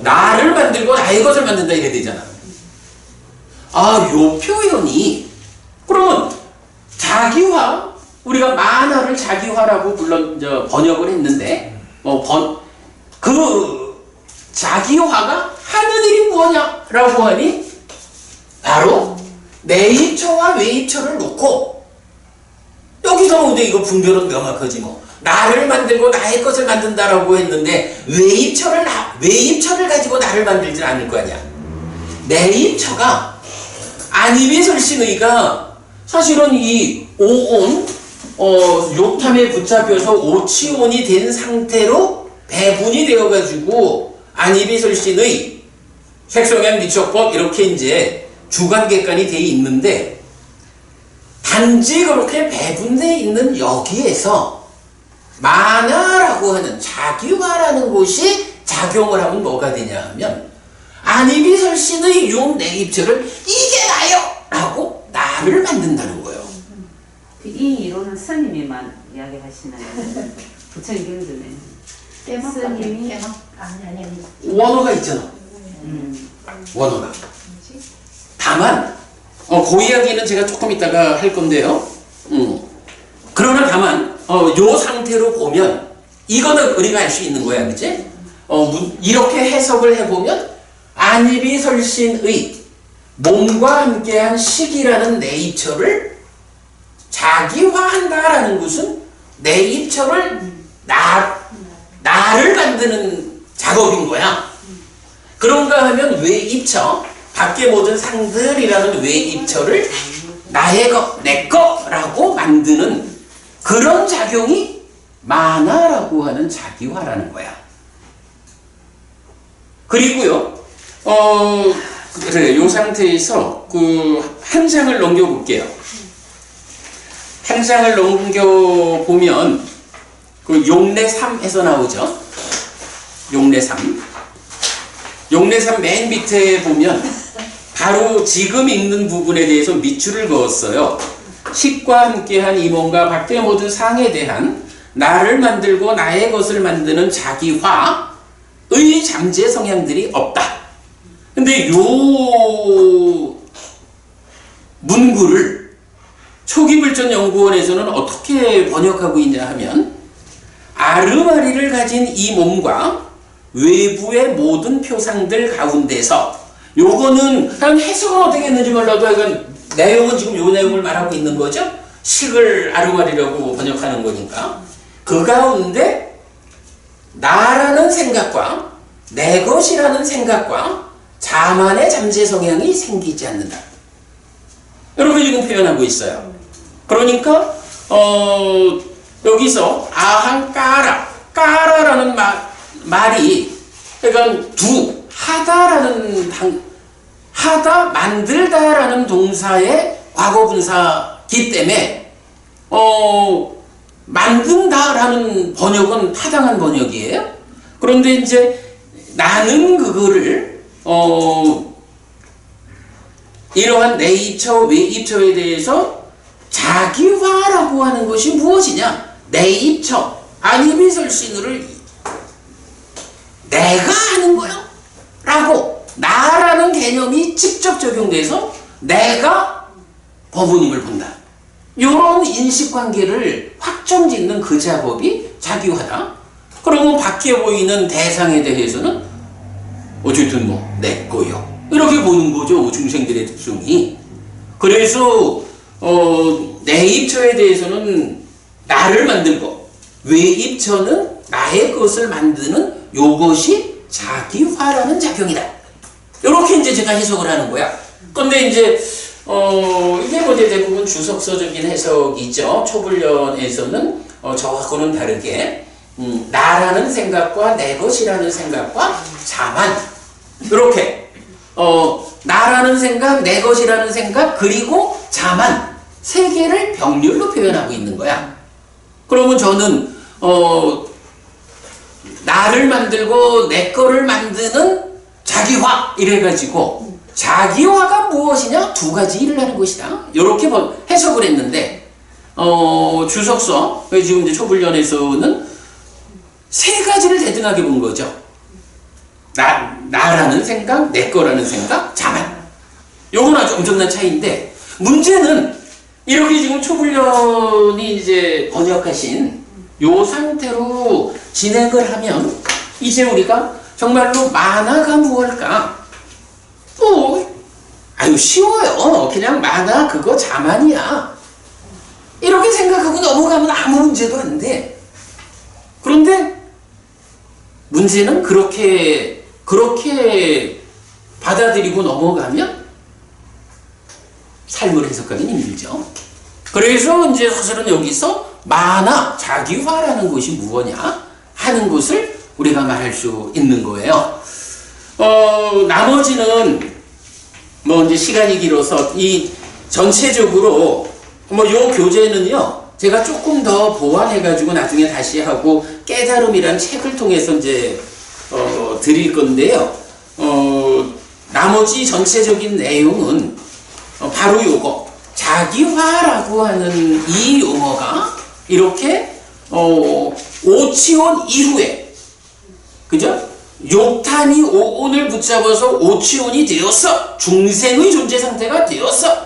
나를 만들고 나의 것을 만든다 이래 되잖아. 아, 요 표현이 그러면 자기화 우리가 만화를 자기화라고 번역을 했는데 그 자기화가 하는 일이 뭐냐라고 하니 바로 내입처와 외입처를 놓고 여기서 근데 이거 분별은 명확하지 뭐. 나를 만들고 나의 것을 만든다라고 했는데 외입처를 가지고 나를 만들진 않을 거 아니야. 내입처가 안이비설신의가 사실은 이 오온 욕탐에 붙잡혀서 오치온이 된 상태로 배분이 되어가지고 안이비설신의 색성향 미처법 이렇게 이제 주관객관이 돼 있는데 단지 그렇게 배분되어 있는 여기에서 만화라고 하는 자기화라는 것이 작용을 하면 뭐가 되냐 하면 안이비설신의 육내입처를 이게 나요! 라고 나를 만든다는 거예요. 이 이론은 스님이만 이야기하시는 부처님 경전에 스님이 아니 원어가 있잖아. 원어가. 다만 그 이야기는 제가 조금 이따가 할 건데요. 그러나 다만 요 상태로 보면 이거는 우리가 알 수 있는 거야, 그치? 이렇게 해석을 해보면 안이비설신의 몸과 함께한 식이라는 내입처를 자기화한다라는 것은 내입처를 나를 만드는 작업인 거야. 그런가 하면 외입처, 밖의 모든 상들이라는 외입처를 나의 것, 내 거라고 만드는 그런 작용이 만화라고 하는 자기화라는 거야. 그리고요, 그래, 요 상태에서 한 장을 넘겨볼게요. 한 장을 넘겨 보면 그 용례 3에서 나오죠. 용례 3. 용례 3 맨 밑에 보면 바로 지금 읽는 부분에 대해서 밑줄을 그었어요. 식과 함께한 임원과 박대 모든 상에 대한 나를 만들고 나의 것을 만드는 자기화의 잠재 성향들이 없다. 근데 요 문구를 초기불전연구원에서는 어떻게 번역하고 있냐 하면 아르마리를 가진 이 몸과 외부의 모든 표상들 가운데서 요거는 그냥 해석은 어떻게 했는지 몰라도 이건 내용은 지금 요 내용을 말하고 있는 거죠. 식을 아르마리라고 번역하는 거니까 그 가운데 나라는 생각과 내 것이라는 생각과 자만의 잠재 성향이 생기지 않는다. 이렇게 지금 표현하고 있어요. 그러니까 여기서 아항까라 까라라는 말이 그러니까 하다라는 하다 만들다라는 동사의 과거분사기 때문에 만든다라는 번역은 타당한 번역이에요. 그런데 이제 나는 그거를 이러한 내입처 외입처에 대해서 자기화라고 하는 것이 무엇이냐? 내입처 아니비설신을 내가 하는 거야 라고 나라는 개념이 직접 적용돼서 내가 법우님을 본다. 이런 인식관계를 확정짓는 그 작업이 자기화다. 그러면 밖에 보이는 대상에 대해서는 어쨌든 뭐 내 거요 이렇게 보는 거죠. 중생들의 특성이. 그래서 내입처에 대해서는 나를 만들고 외입처는 나의 것을 만드는 요것이 자기화라는 작용이다. 이렇게 이제 제가 해석을 하는 거야. 근데 이제 이게 뭐 대부분 주석서적인 해석이죠. 초불련에서는 저하고는 다르게 나라는 생각과 내 것이라는 생각과 자만 이렇게 나라는 생각, 내 것이라는 생각 그리고 자만 세 개를 병렬로 표현하고 있는 거야. 그러면 저는 나를 만들고 내 거를 만드는 자기화 이래가지고 자기화가 무엇이냐? 두 가지 일을 하는 것이다. 이렇게 해석을 했는데 주석서 지금 이제 초불련에서는 세 가지를 대등하게 본 거죠. 나라는 생각, 내 거라는 생각, 자만. 요건 아주 엄청난 차이인데 문제는 이렇게 지금 초불련이 이제 번역하신 요 상태로 진행을 하면 이제 우리가 정말로 만화가 무엇일까? 쉬워요. 그냥 만화 그거 자만이야. 이렇게 생각하고 넘어가면 아무 문제도 안 돼. 그런데 문제는 그렇게 받아들이고 넘어가면 삶을 해석하기는 힘들죠. 그래서 이제 사실은 여기서 만화, 자기화라는 것이 무엇냐 하는 것을 우리가 말할 수 있는 거예요. 나머지는 뭐 이제 시간이 길어서 이 전체적으로 요 교재는요 제가 조금 더 보완해가지고 나중에 다시 하고 깨달음이란 책을 통해서 이제 드릴 건데요. 나머지 전체적인 내용은 바로 요거 자기화라고 하는 이 용어가 이렇게 오치온 이후에 그죠? 욕탄이 오온을 붙잡아서 오치온이 되었어. 중생의 존재 상태가 되었어.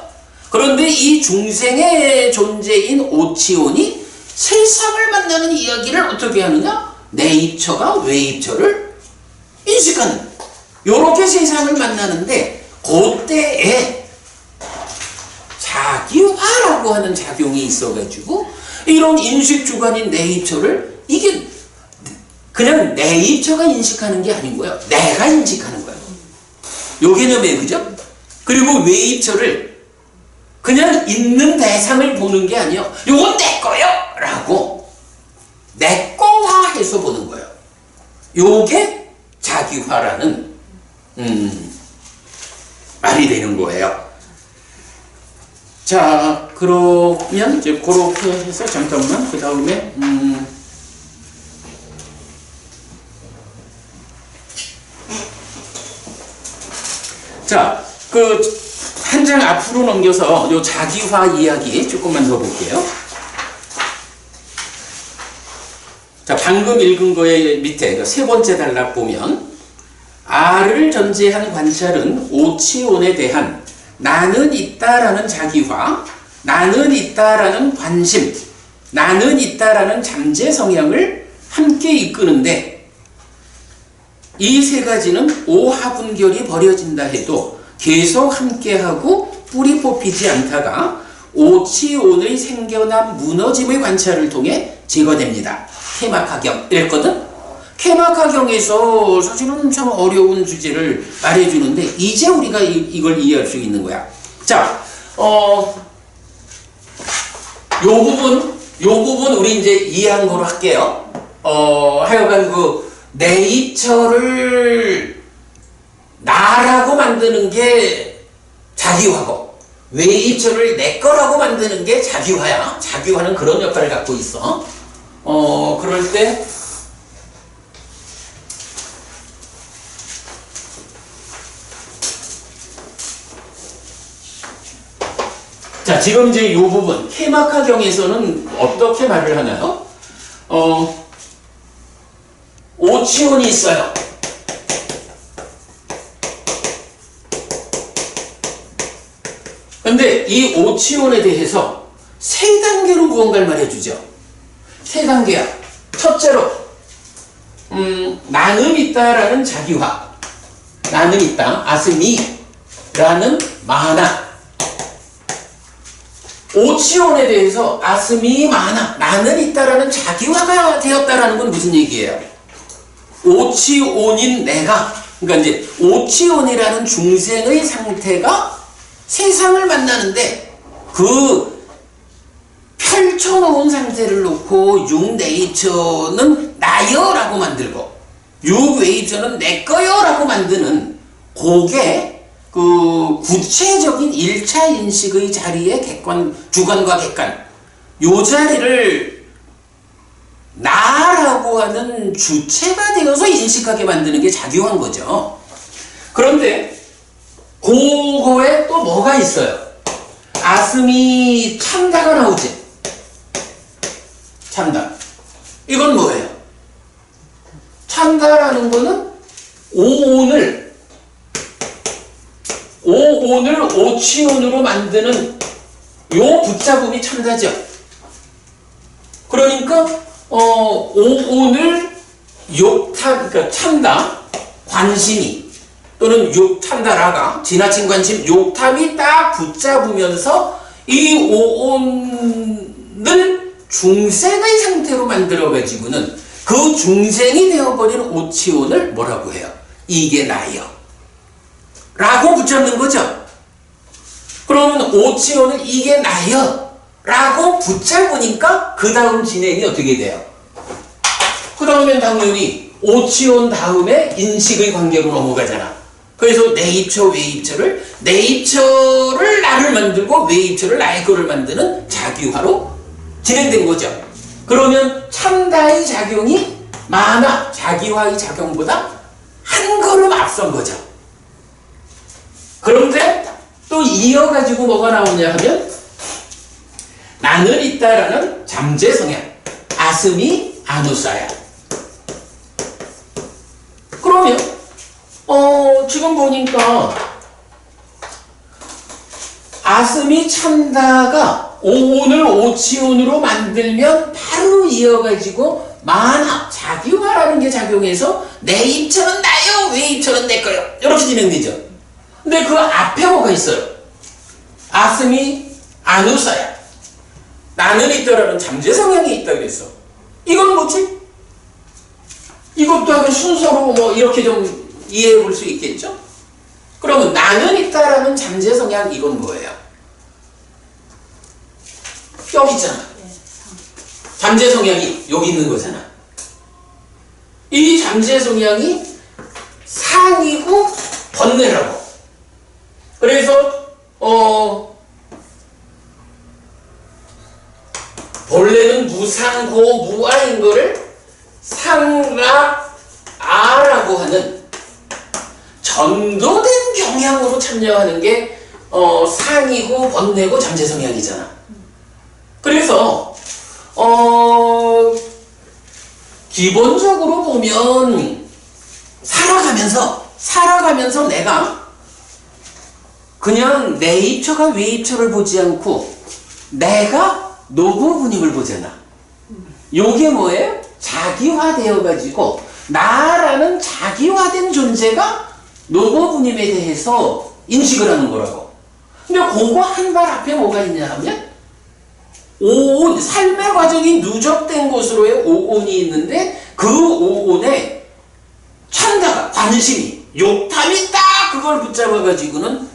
그런데 이 중생의 존재인 오치온이 세상을 만나는 이야기를 어떻게 하느냐? 내입처가 외입처를 인식하는 요렇게 세상을 만나는데 그때에 자기화라고 하는 작용이 있어가지고 이런 인식주관인 내입처를 이게 그냥 내입처가 인식하는 게 아닌 거예요. 내가 인식하는 거예요. 요 개념이에요. 그죠? 그리고 외입처를 그냥 있는 대상을 보는 게 아니에요. 요건 내 거요! 라고 내 거화해서 보는 거예요. 요게 자기화라는 말이 되는 거예요. 자, 그러면 이제 그렇게 해서 잠깐만 그 다음에 자, 그 한 장 앞으로 넘겨서 요 자기화 이야기 조금만 더 볼게요. 자, 방금 읽은 거의 밑에 그 세 번째 단락 보면 R을 전제한 관찰은 오치온에 대한 나는 있다라는 자기화, 나는 있다라는 관심, 나는 있다라는 잠재 성향을 함께 이끄는데 이 세 가지는 오하분결이 벌어진다 해도 계속 함께하고 뿌리 뽑히지 않다가 오치온의 생겨남 무너짐의 관찰을 통해 제거됩니다. 케마카경 이랬거든? 케마카경에서 사실은 참 어려운 주제를 말해주는데 이제 우리가 이걸 이해할 수 있는 거야. 자, 요 부분 우리 이제 이해한 거로 할게요. 하여간 그 네이처를 나라고 만드는 게 자기화고 웨이처를 내 거라고 만드는 게 자기화야. 자기화는 그런 역할을 갖고 있어. 그럴 때 자, 지금 이제 이 부분 케마카경에서는 어떻게 말을 하나요? 오치온이 있어요. 근데 이 오치온에 대해서 세 단계로 무언가를 말해주죠. 세 단계야. 첫째로 나는 있다라는 자기화, 나는 있다, 아스미라는 마나. 오치온에 대해서 아스미 마나, 나는 있다라는 자기화가 되었다라는 건 무슨 얘기예요? 오치온인 내가, 그러니까 이제 오치온이라는 중생의 상태가 세상을 만나는데 그 펼쳐놓은 상태를 놓고 육네이처는 나여라고 만들고 육웨이처는 내꺼여라고 만드는 그게 그 구체적인 1차 인식의 자리에 주관과 객관 요 자리를 나라고 하는 주체가 되어서 인식하게 만드는 게 자기화인 거죠. 그런데 그거에 또 뭐가 있어요? 아스미 참다가 나오지. 참다. 이건 뭐예요? 참다라는 거는 오온을 오치온으로 만드는 요 붙잡음이 참다죠. 그러니까 오온을 그러니까 참다, 관심이 또는 욕탐다라가 지나친 관심, 욕탐이 딱 붙잡으면서 이 오온을 중생의 상태로 만들어가지고는 그 중생이 되어버린 오치온을 뭐라고 해요? 이게 나요. 라고 붙잡는 거죠. 그러면 오치온을 이게 나요. 라고 붙잡으니까 그 다음 진행이 어떻게 돼요? 그 다음엔 당연히 오치온 다음에 인식의 관계로 넘어가잖아. 그래서 네이처, 웨이처를 나를 만들고 웨이처를 나의 거를 만드는 자기화로 진행된 거죠. 그러면 참다의 작용이 마나, 자기화의 작용보다 한 걸음 앞선 거죠. 그런데 또 이어가지고 뭐가 나오냐 하면 나는 있다라는 잠재 성향, 아스미 아누사야. 그러면 지금 보니까 아스미 참다가 오온을 오치온으로 만들면 바로 이어가지고 마나, 자기화라는 게 작용해서 내 입처는 나요, 왜 입처는 내 거요. 이렇게 진행되죠. 근데 그 앞에 뭐가 있어요? 아스미 아누사야. 나는 있다라는 잠재 성향이 있다 그랬어. 이건 뭐지? 이것도 하면 순서로 뭐 이렇게 좀 이해해 볼 수 있겠죠? 그러면 나는 있다라는 잠재 성향 이건 뭐예요? 여기 있잖아. 잠재 성향이 여기 있는 거잖아. 이 잠재 성향이 상이고 번뇌라고. 그래서 무상고 무아인 거를 상락아라고 하는 전도된 경향으로 참여하는 게 상이고 번뇌고 잠재 성향이잖아. 그래서 기본적으로 보면 살아가면서 내가 그냥 내 입처가 외 입처를 보지 않고 내가 노고분임을 보잖아. 요게 뭐예요? 자기화되어 가지고 나라는 자기화된 존재가 노고분임에 대해서 인식을 하는 거라고. 근데 그거 한 발 앞에 뭐가 있냐 하면 오온, 삶의 과정이 누적된 것으로의 오온이 있는데 그 오온에 찬다가 관심이 욕탐이 딱 그걸 붙잡아 가지고는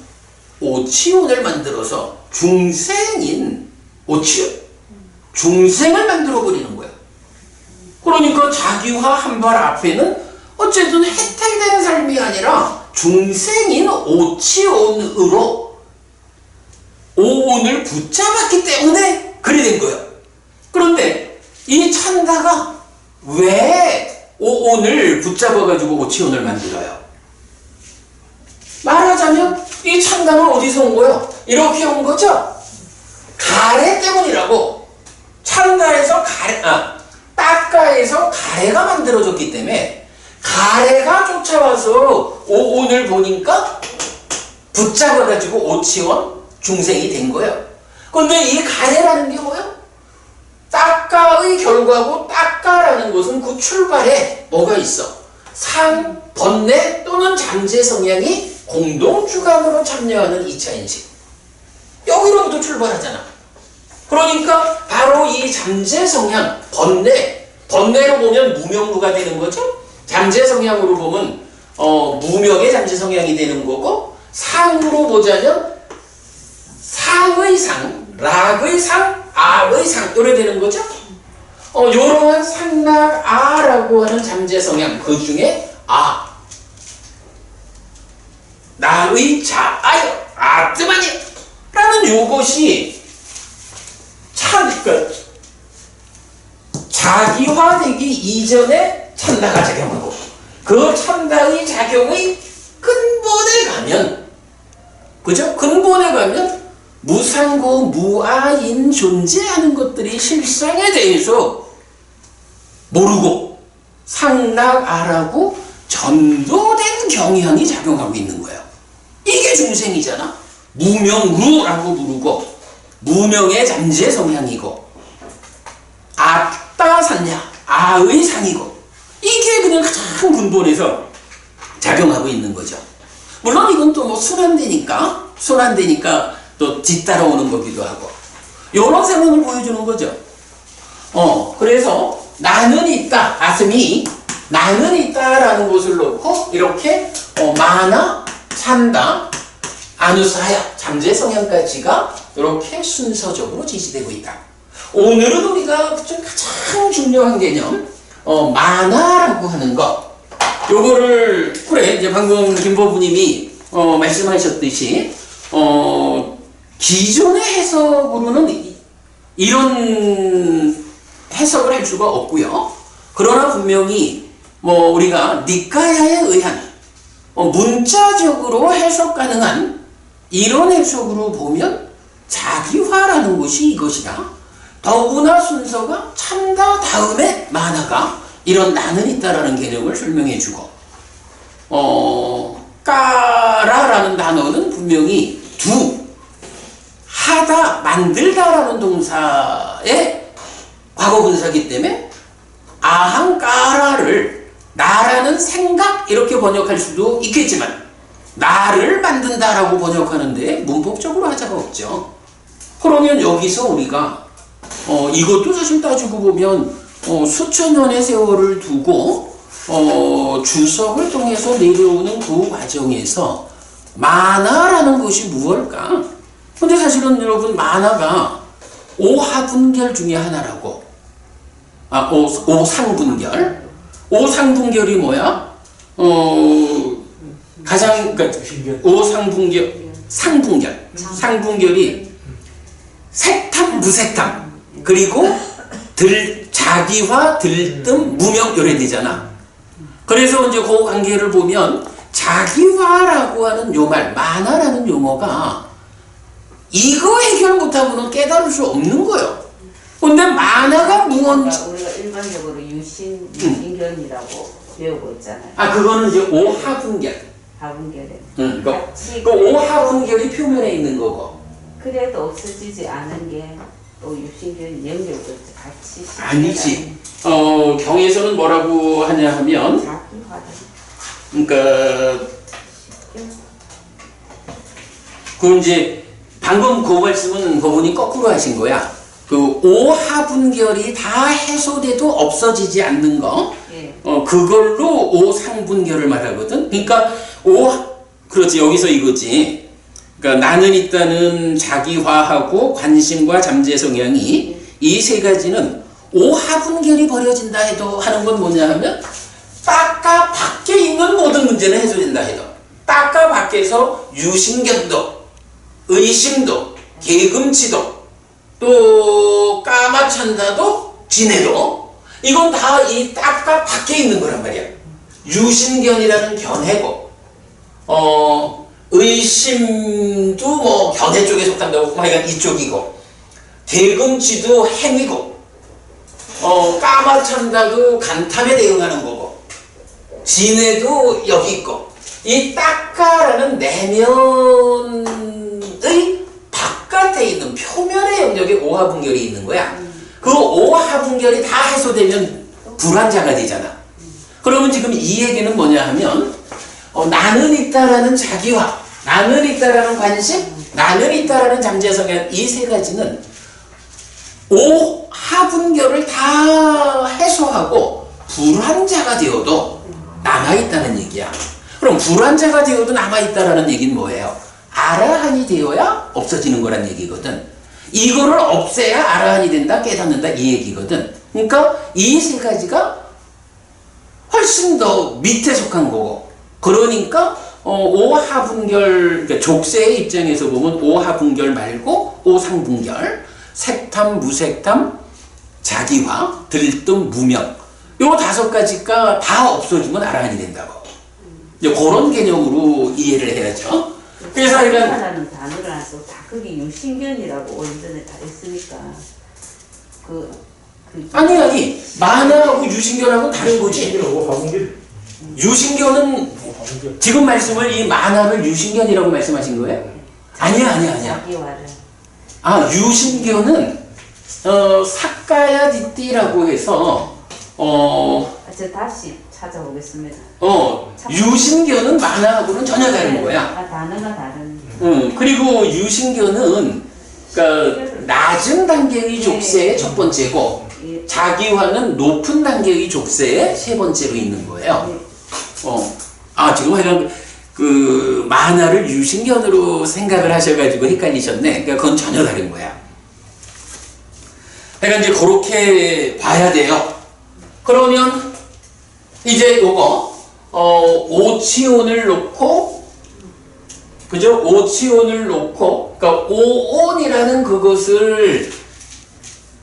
오치온을 만들어서 중생인 오치온, 중생을 만들어 버리는 거야. 그러니까 자기화 한 발 앞에는 어쨌든 혜택되는 삶이 아니라 중생인 오치온으로 오온을 붙잡았기 때문에 그리 된 거야. 그런데 이 찬다가 왜 오온을 붙잡아가지고 오치온을 만들어요? 말하자면 이 찬다는 어디서 온 거예요? 이렇게 온 거죠? 가래 때문이라고. 찬다에서 딱가에서 가래가 만들어졌기 때문에 가래가 쫓아와서 오온을 보니까 붙잡아가지고 오치원 중생이 된 거예요. 그런데 이 가래라는 게 뭐예요? 딱가의 결과고 딱가라는 것은 그 출발에 뭐가 있어? 상, 번뇌 또는 잠재 성향이 공동주관으로 참여하는 2차 인식. 여기로부터 출발하잖아. 그러니까 바로 이 잠재 성향, 번뇌로 보면 무명무가 되는 거죠. 잠재 성향으로 보면 무명의 잠재 성향이 되는 거고, 상으로 보자면 상의 상, 락의 상, 악의 상 이래 되는 거죠. 요러한 상락아라고 하는 잠재 성향 그 중에 나의 자아여 아뜨마니 라는 요것이 자기화되기 이전에 찬다가 작용하고 그 찬다의 작용의 근본에 가면 그죠? 근본에 가면 무상고 무아인 존재하는 것들이 실상에 대해서 모르고 상락아라고 전도된 경향이 작용하고 있는 거예요. 이게 중생이잖아. 무명루라고 부르고 무명의 잠재 성향이고 아따산냐 아의 상이고 이게 그냥 가장 근본에서 작용하고 있는 거죠. 물론 이건 또 뭐 순환되니까 또 뒤따라오는 거기도 하고 이런 상황을 보여주는 거죠. 그래서 나는 있다, 아스미 나는 있다라는 것을 놓고 이렇게 마나, 찬다, 아누사야, 잠재 성향까지가 이렇게 순서적으로 지시되고 있다. 오늘은 우리가 가장 중요한 개념 마나라고 하는 것 요거를 이제 방금 김보부님이 말씀하셨듯이 기존의 해석으로는 이런 해석을 할 수가 없고요. 그러나 분명히 우리가 니까야에 의한 문자적으로 해석 가능한 이런 해석으로 보면 자기화라는 것이 이것이다. 더구나 순서가 찬다 다음에 마나가 이런 나는 있다라는 개념을 설명해주고 까라라는 단어는 분명히 하다, 만들다라는 동사의 과거분사기 때문에 아항까라를 나라는 생각 이렇게 번역할 수도 있겠지만 나를 만든다라고 번역하는데 문법적으로 하자가 없죠. 그러면 여기서 우리가 이것도 사실 따지고 보면 수천 년의 세월을 두고 주석을 통해서 내려오는 그 과정에서 만화라는 것이 무엇일까? 근데 사실은 여러분 만화가 오하분결 중에 하나라고. 오상분결. 오상분결이 뭐야? 상분결이 색탐, 무색탐, 그리고 자기화, 들뜸, 무명 요래 되잖아. 그래서 이제 그 관계를 보면 자기화라고 하는 요 말, 만화라는 용어가 이거 해결 못하고는 깨달을 수 없는 거예요. 근데 만화가 무언지 우리가 일반적으로 유신견이라고 배우고 있잖아요. 아 그거는 이제 오하분결. 하분결에. 그러니까 그 오하분결이 표면에 있는 거고. 그래도 없어지지 않은 게 또 유신견 연결도 같이. 아니지. 경에서는 뭐라고 하냐 하면 자기화다. 그러니까 그 이제 방금 그 말씀은 그분이 거꾸로 하신 거야. 그 오하분결이 다 해소돼도 없어지지 않는 거. 예. 그걸로 오상분결을 말하거든. 그러니까 그렇지 여기서 이거지. 그러니까 나는 있다는 자기화하고 관심과 잠재 성향이 이 세 가지는 오하분결이 버려진다 해도 하는 건 뭐냐 하면 딱까 밖에 있는 모든 문제는 해소된다 해도 딱까 밖에서 유신견도 의심도 개금치도 또 까마찬다도 진해도 이건 다 이 딱까 밖에 있는 거란 말이야. 유신견이라는 견해고 의심도 뭐 견해 쪽에 속한다고 하여간 이쪽이고 개금치도 행위고 까마찬다도 간탐에 대응하는 거고 진해도 여기 있고 이 딱까라는 내면의 바깥에 있는 표면의 영역에 오하분결이 있는 거야. 그 오하분결이 다 해소되면 불환자가 되잖아. 그러면 지금 이 얘기는 뭐냐 하면 나는 있다라는 자기화, 나는 있다라는 관심, 나는 있다라는 잠재성향 이 세 가지는 오하분결을 다 해소하고 불환자가 되어도 남아있다는 얘기야. 그럼 불환자가 되어도 남아있다라는 얘기는 뭐예요? 아라한이 되어야 없어지는 거란 얘기거든. 이거를 없애야 아라한이 된다, 깨닫는다 이 얘기거든. 그러니까 이 세 가지가 훨씬 더 밑에 속한 거고 그러니까 오하분결, 그러니까 족쇄의 입장에서 보면 오하분결 말고 오상분결, 색탐, 무색탐, 자기화, 들뜸, 무명 요 다섯 가지가 다 없어지면 아라한이 된다고. 이제 그런 개념으로 이해를 해야죠. 그래서 이런 자기화라는 단어를 안 쓰고 다 그게 유신견이라고 원전에 다 있으니까 아니 만화하고 유신견하고 다른 거지. 신기하고 화분길. 유신견은 지금 말씀을 이 만화를 유신견이라고 말씀하신 거예요? 아니야. 자기화를. 아 유신견은 사카야 디띠라고 해서 저 다시 찾아보겠습니다. 유신견은 만화하고는 전혀 다른 거야. 아, 단어가 다른. 그리고 유신견은 그러니까 낮은 단계의 족쇄의 첫 번째고 자기화는 높은 단계의 족쇄의 세 번째로 있는 거예요. 지금 하여간 그 만화를 유신견으로 생각을 하셔가지고 헷갈리셨네. 그러니까 그건 전혀 다른 거야. 그러니까 이제 그렇게 봐야 돼요. 그러면 이제 요거 오치온을 놓고 그죠? 오치온을 놓고 그러니까 오온이라는 그것을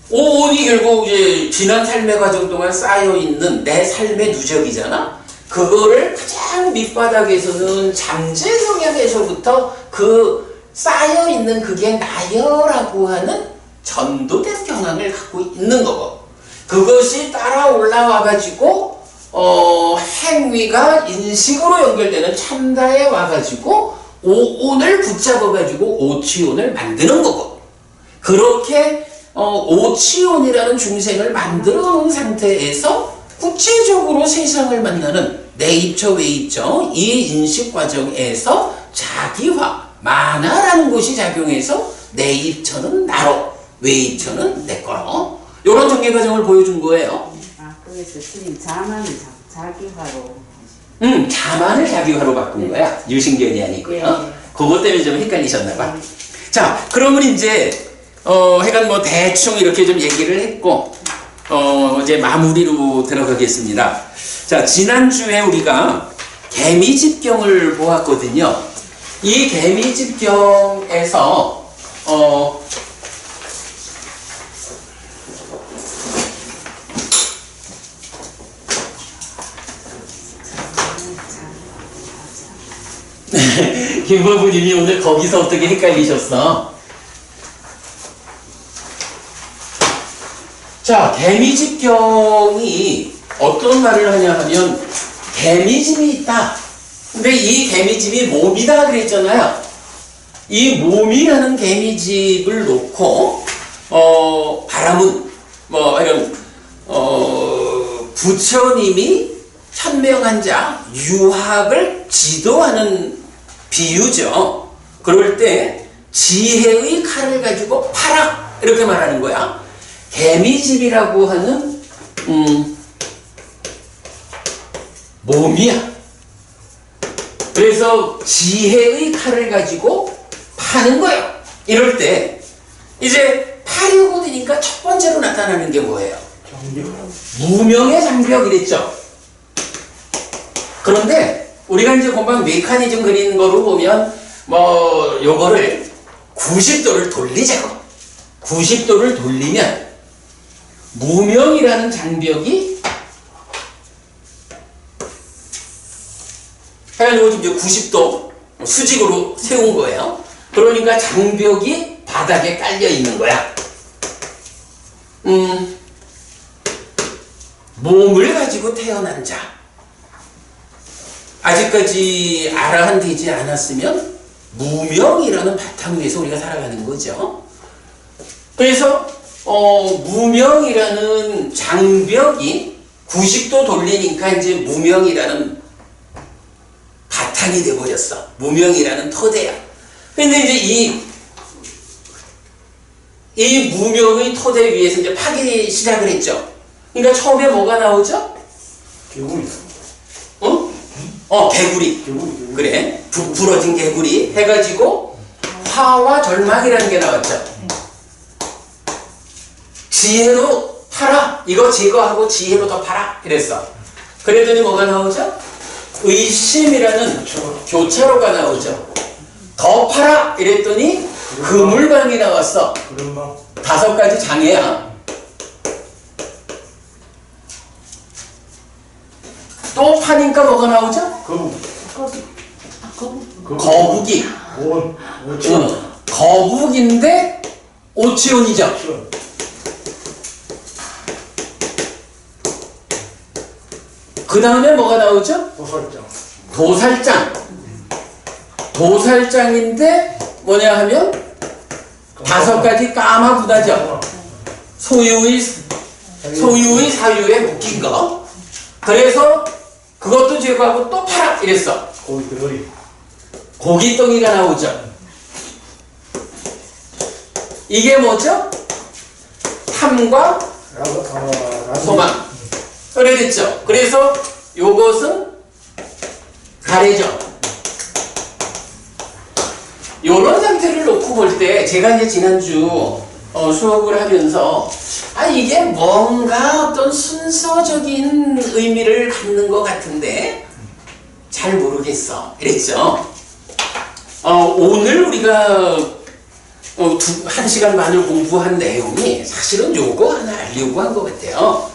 오온이 결국 이제 지난 삶의 과정 동안 쌓여 있는 내 삶의 누적이잖아. 그거를 가장 밑바닥에서는 잠재 성향에서부터 그 쌓여 있는 그게 나여라고 하는 전도된 경향을 갖고 있는 거고 그것이 따라 올라와 가지고 행위가 인식으로 연결되는 참다에 와 가지고 오온을 붙잡아 가지고 오치온을 만드는 거고 그렇게 오치온이라는 중생을 만들어 놓은 상태에서 구체적으로 세상을 만나는 내입처 외입처 이 인식 과정에서 자기화 만화라는 것이 작용해서 내입처는 나로 외입처는 내 거로 이런 전개 과정을 보여준 거예요. 그래서 스님 자만을 자기화로. 자만을 자기화로 바꾼 거야. 유신견이 아니고요. 그것 때문에 좀 헷갈리셨나 봐. 자, 그러면 이제 하여간 뭐 대충 이렇게 좀 얘기를 했고 이제 마무리로 들어가겠습니다. 자, 지난주에 우리가 개미집경을 보았거든요. 이 개미집경에서 김부부님이 오늘 거기서 어떻게 헷갈리셨어? 자, 개미집경이 어떤 말을 하냐 하면 개미집이 있다. 근데 이 개미집이 몸이다 그랬잖아요. 이 몸이라는 개미집을 놓고 바람은 이런 부처님이 현명한 자 유학을 지도하는 비유죠. 그럴 때 지혜의 칼을 가지고 파라 이렇게 말하는 거야. 개미집이라고 하는 몸이야. 그래서 지혜의 칼을 가지고 파는 거예요. 이럴 때 이제 파려고 되니까 첫 번째로 나타나는 게 뭐예요? 무명의 장벽 이랬죠. 그런데 우리가 이제 금방 메커니즘 그리는 거로 보면 요거를 90도를 돌리자고. 90도를 돌리면 무명이라는 장벽이 해가지고 지금 이제 90도 수직으로 세운 거예요. 그러니까 장벽이 바닥에 깔려 있는 거야. 몸을 가지고 태어난 자. 아직까지 아라한되지 않았으면 무명이라는 바탕 위에서 우리가 살아가는 거죠. 그래서 무명이라는 장벽이 90도 돌리니까 이제 무명이라는 바탕이 돼버렸어. 무명이라는 토대야. 근데 이제 이 무명의 토대 위에서 이제 파기 시작을 했죠. 그러니까 처음에 뭐가 나오죠? 개구리. 개구리. 개구리. 그래. 부러진 개구리 해가지고 화와 절망이라는 게 나왔죠. 지혜로 팔아. 이거 제거하고 지혜로 더 팔아. 이랬어. 그랬더니 뭐가 나오죠? 의심이라는 교차로가 나오죠. 더 팔아. 이랬더니 그물방이 나왔어. 그런마. 5가지 장애야. 또 파니까 뭐가 나오죠? 거북이. 거북인데 오치온이죠. 그 다음에 뭐가 나오죠? 도살장. 도살장인데 뭐냐 하면 5가지 까마부다죠. 소유의 사유에 묶인 거. 그래서 그것도 제거하고 또 팔아 이랬어. 고깃덩이가 나오죠. 이게 뭐죠? 탐과 소망. 그랬죠. 그래서 요것은 가래죠. 요런 상태를 놓고 볼 때 제가 이제 지난주 수업을 하면서 이게 뭔가 어떤 순서적인 의미를 갖는 것 같은데 잘 모르겠어. 그랬죠. 오늘 우리가 1시간 반을 공부한 내용이 사실은 요거 하나 알려고 한 것 같아요.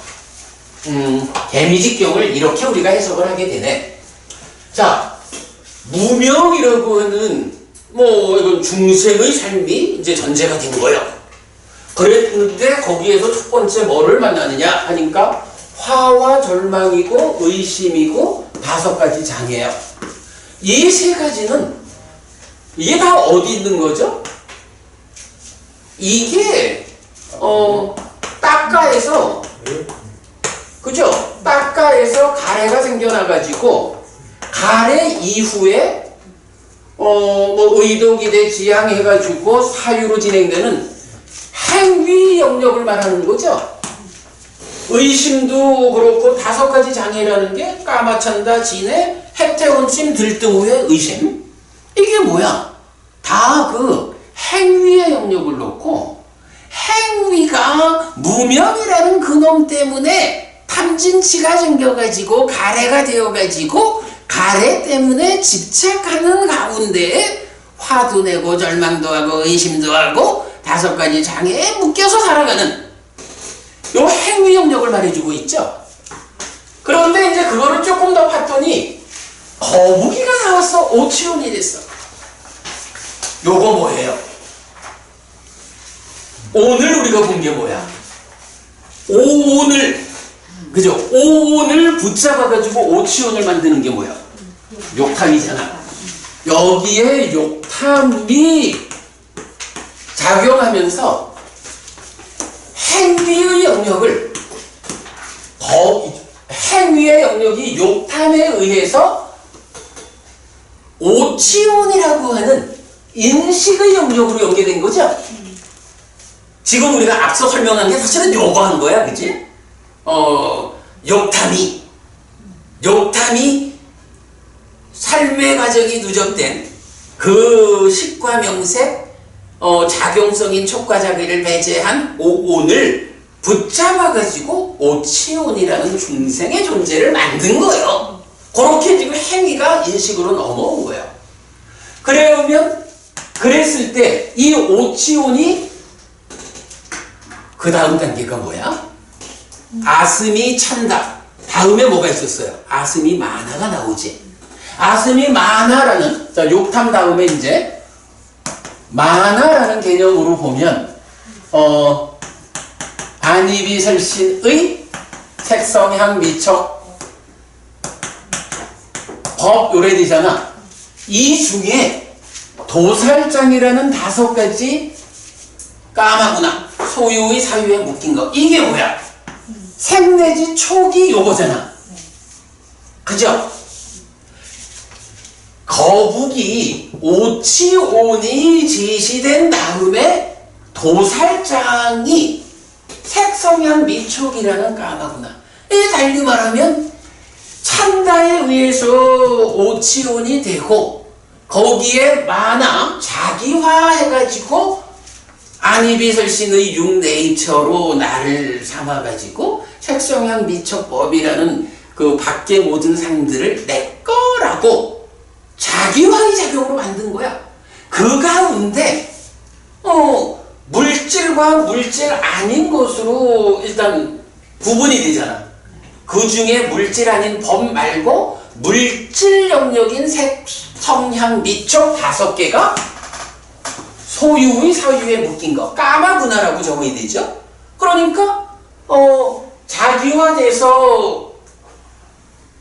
개미집경을 이렇게 우리가 해석을 하게 되네. 자, 무명이라고 하는 이건 중생의 삶이 이제 전제가 된 거예요. 그랬는데 거기에서 첫 번째 뭐를 만나느냐 하니까 화와 절망이고 의심이고 5가지 장애예요. 이 3가지는 이게 다 어디 있는 거죠? 이게 딱가에서 그죠? 딱가에서 가래가 생겨나가지고 가래 이후에 의도기대 지향해가지고 사유로 진행되는 행위 영역을 말하는 거죠. 의심도 그렇고 5가지 장애라는 게 까마찬다, 진해, 해태원심, 들등후의 의심. 이게 뭐야? 다 그 행위의 영역을 놓고 행위가 무명이라는 그놈 때문에 탐진치가 생겨가지고 가래가 되어가지고 가래 때문에 집착하는 가운데 화도 내고 절망도 하고 의심도 하고 5가지 장애에 묶여서 살아가는 요 행위 영역을 말해주고 있죠. 그런데 이제 그거를 조금 더 팠더니 거북이가 나왔어. 오치온이 됐어. 요거 뭐예요? 오늘 우리가 본 게 뭐야? 오온을, 그죠? 오온을 붙잡아가지고 오치온을 만드는 게 뭐야? 욕탐이잖아. 여기에 욕탐이 작용하면서 행위의 영역을, 행위의 영역이 욕탐에 의해서 오치온이라고 하는 인식의 영역으로 연계된 거죠. 지금 우리가 앞서 설명한 게 사실은 요거 한 거야, 그치? 욕탐이 삶의 과정이 누적된 그 식과 명색, 작용성인 촉과자기를 배제한 오온을 붙잡아가지고 오치온이라는 중생의 존재를 만든 거예요. 그렇게 지금 행위가 인식으로 넘어온 거예요. 그랬을 때 이 오치온이 그 다음 단계가 뭐야? 아스미 찬다. 다음에 뭐가 있었어요? 아스미 마나가 나오지. 아스미 마나라는, 자, 욕탐 다음에 이제 마나라는 개념으로 보면 안이비설신의 색성향 미척 법 요래되잖아. 이 중에 도살장이라는 5가지 까마구나 소유의 사유에 묶인 거, 이게 뭐야? 생 내지 촉이 요거잖아. 그죠? 거북이 오치온이 제시된 다음에 도살장이 색성향 미촉이라는 까마구나. 이 달리 말하면 찬다에 의해서 오치온이 되고 거기에 만화 자기화해가지고 안이비설신의 육네이처로 나를 삼아가지고 색성향 미척법이라는 그 밖의 모든 상들을 내 거라고 자기화의 작용으로 만든 거야. 그 가운데 물질과 물질 아닌 것으로 일단 구분이 되잖아. 그 중에 물질 아닌 법 말고 물질 영역인 색성향 미촉 5개가 소유의 사유에 묶인 거, 까마구나라고 적어야 되죠. 그러니까 자기화돼서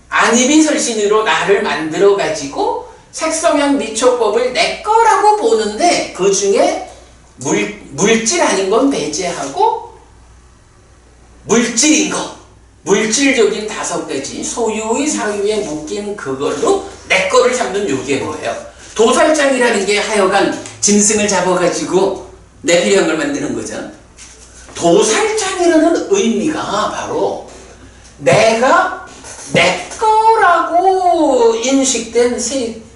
안이비설신으로 나를 만들어가지고 색성향 미촉법을 내 거라고 보는데 그 중에 물질 아닌 건 배제하고 물질인 거, 물질적인 5가지 소유의 사유에 묶인 그걸로 내 거를 잡는 요게 뭐예요? 도살장이라는 게 하여간 짐승을 잡아가지고 내 필요한 걸 만드는 거죠. 도살장이라는 의미가 바로 내가 내 거라고 인식된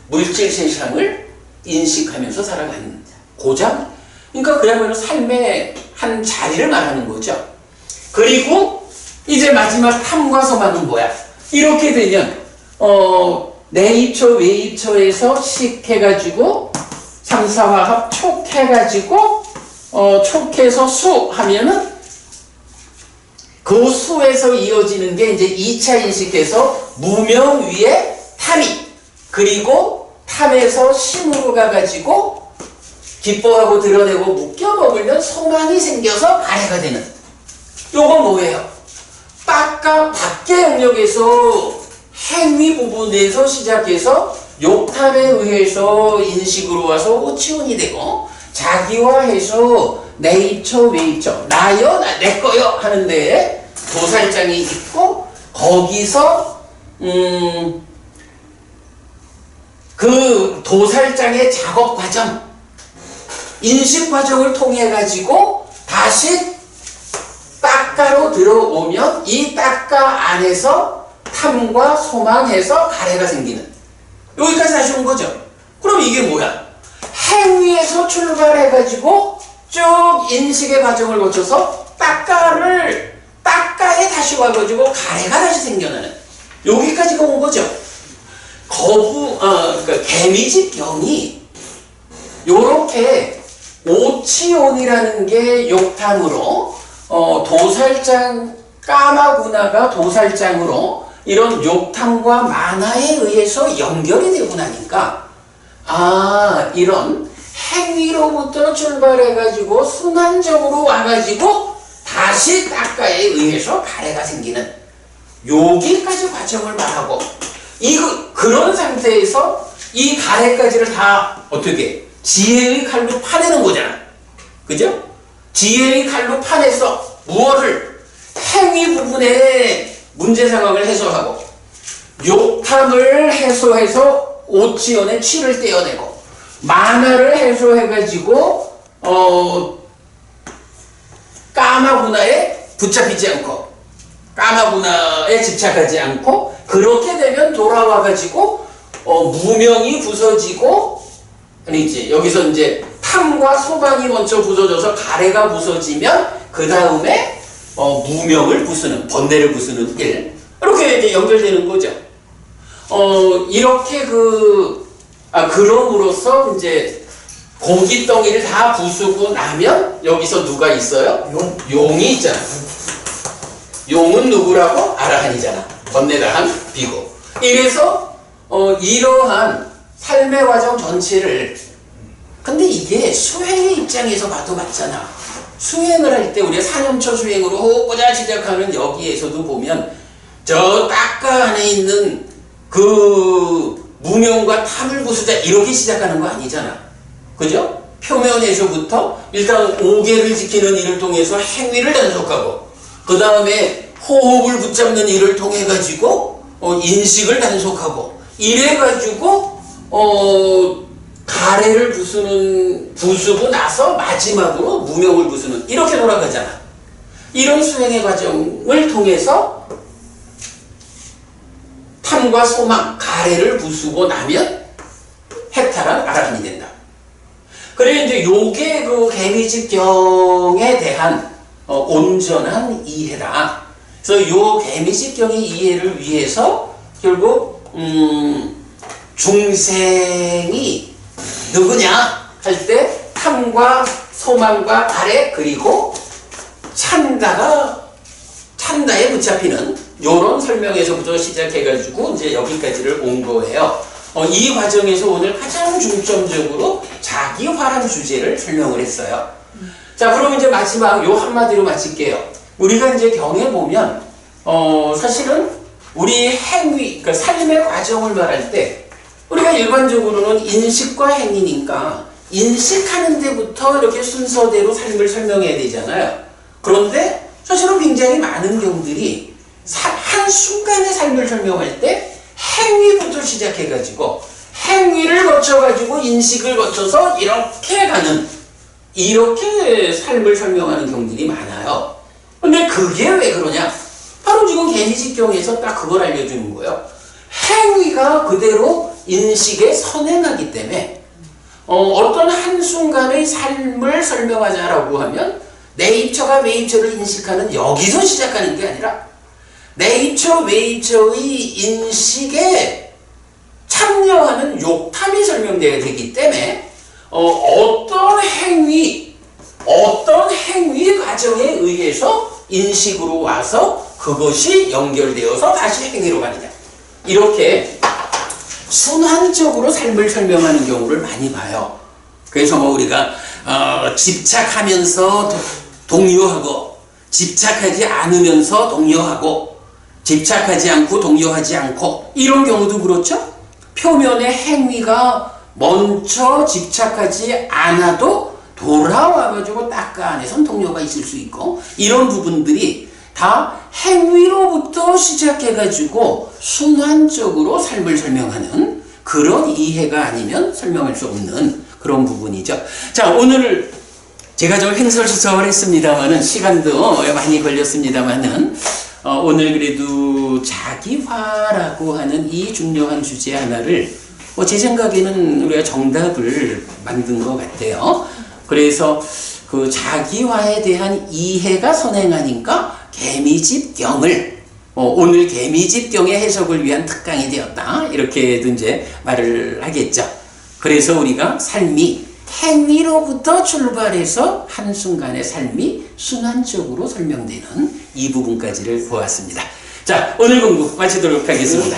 물질 세상을 인식하면서 살아가는 고장? 그러니까 그야말로 삶의 한 자리를 말하는 거죠. 그리고 이제 마지막 탐과 소망은 뭐야? 이렇게 되면 내입처 외입처에서 식해가지고 삼사화합 촉해가지고 촉해서 수 하면은 그 수에서 이어지는 게 이제 2차 인식해서 무명 위에 탐이, 그리고 탐에서 심으로 가가지고 기뻐하고 드러내고 묶여 먹으면 소망이 생겨서 발해가 되는. 요건 뭐예요? 밖의 영역에서 행위 부분에서 시작해서 욕탐에 의해서 인식으로 와서 오치온이 되고 자기화해서 내입처 외입처 나요 내 거요 하는데 도살장이 있고 거기서 그 도살장의 작업 과정, 인식 과정을 통해 가지고 다시 딱가로 들어오면 이 딱가 안에서 탐과 소망해서 가래가 생기는, 여기까지 다시 온 거죠. 그럼 이게 뭐야? 행위에서 출발해가지고 쭉 인식의 과정을 거쳐서 딱가에 다시 와가지고 가래가 다시 생겨나는, 여기까지가 온 거죠. 그러니까 개미집 병이 요렇게 오치온이라는 게 욕탐으로 도살장 까마구나가 도살장으로 이런 욕탐과 만화에 의해서 연결이 되고 나니까 이런 행위로부터 출발해가지고 순환적으로 와가지고 다시 닦아에 의해서 가래가 생기는 여기까지 과정을 말하고 그런 상태에서 이 가래까지를 다 어떻게 지혜의 칼로 파내는 거잖아. 그죠? 지혜의 칼로 파내서 무엇을 행위 부분의 문제 상황을 해소하고 욕탐을 해소해서 오치연의 치를 떼어내고 만화를 해소해가지고 까마구나에 붙잡히지 않고 까마구나에 집착하지 않고 그렇게 되면 돌아와가지고 무명이 부서지고 아니지 여기서 이제 탐과 소망이 먼저 부서져서 가래가 부서지면 그 다음에 무명을 부수는 번뇌를 부수는 일 이렇게 이제 연결되는 거죠. 이렇게 그럼으로써 이제 고깃덩이를 다 부수고 나면 여기서 누가 있어요? 용이 있잖아. 용은 누구라고? 아라한이잖아. 번뇌다한 비고. 이래서 이러한 삶의 과정 전체를 근데 이게 수행의 입장에서 봐도 맞잖아. 수행을 할 때 우리가 사념처 수행으로 호고자 시작하는 여기에서도 보면 저 딱가 안에 있는 그 무명과 탐을 부수자 이렇게 시작하는 거 아니잖아. 그죠? 표면에서부터 일단 5개를 지키는 일을 통해서 행위를 단속하고 그 다음에 호흡을 붙잡는 일을 통해 가지고 인식을 단속하고 이래 가지고 가래를 부수고 나서 마지막으로 무명을 부수는 이렇게 돌아가잖아. 이런 수행의 과정을 통해서 탐과 소망, 가래를 부수고 나면 해탈한 아라한이 된다. 그래 이제 요게 그 개미집경에 대한 온전한 이해다. 그래서 요 개미집경의 이해를 위해서 결국 중생이 누구냐 할 때 탐과 소망과 가래 그리고 찬다에 붙잡히는 요런 설명에서부터 시작해가지고 이제 여기까지를 온 거예요. 이 과정에서 오늘 가장 중점적으로 자기화란 주제를 설명을 했어요. 자, 그럼 이제 마지막 요 한마디로 마칠게요. 우리가 이제 경에 보면 사실은 우리 행위, 그러니까 삶의 과정을 말할 때 우리가 일반적으로는 인식과 행위니까 인식하는 데부터 이렇게 순서대로 삶을 설명해야 되잖아요. 그런데 사실은 굉장히 많은 경우들이 한순간의 삶을 설명할 때 행위부터 시작해가지고 행위를 거쳐가지고 인식을 거쳐서 이렇게 삶을 설명하는 경우들이 많아요. 근데 그게 왜 그러냐? 바로 지금 개미집경에서 딱 그걸 알려주는 거예요. 행위가 그대로 인식에 선행하기 때문에 어떤 한순간의 삶을 설명하자라고 하면 내 입처가 내 입처를 인식하는 여기서 시작하는 게 아니라 내 입처 외 입처의 인식에 참여하는 욕탐이 설명되어야 되기 때문에 어떤 행위 과정에 의해서 인식으로 와서 그것이 연결되어서 다시 행위로 가느냐 이렇게 순환적으로 삶을 설명하는 경우를 많이 봐요. 그래서 우리가 집착하면서 동요하고 집착하지 않으면서 동요하고 집착하지 않고 동요하지 않고 이런 경우도 그렇죠. 표면의 행위가 먼저 집착하지 않아도 돌아와가지고 닦아 안에선 동요가 있을 수 있고 이런 부분들이 다 행위로부터 시작해가지고 순환적으로 삶을 설명하는 그런 이해가 아니면 설명할 수 없는 그런 부분이죠. 자, 오늘 제가 좀 횡설수설을 했습니다만은 시간도 많이 걸렸습니다만은 오늘 그래도 자기화라고 하는 이 중요한 주제 하나를 제 생각에는 우리가 정답을 만든 것 같아요. 그래서 그 자기화에 대한 이해가 선행하니까 개미집경을 오늘 개미집경의 해석을 위한 특강이 되었다. 이렇게도 이제 말을 하겠죠. 그래서 우리가 삶이 행위로부터 출발해서 한순간의 삶이 순환적으로 설명되는 이 부분까지를 보았습니다. 자, 오늘 공부 마치도록 하겠습니다.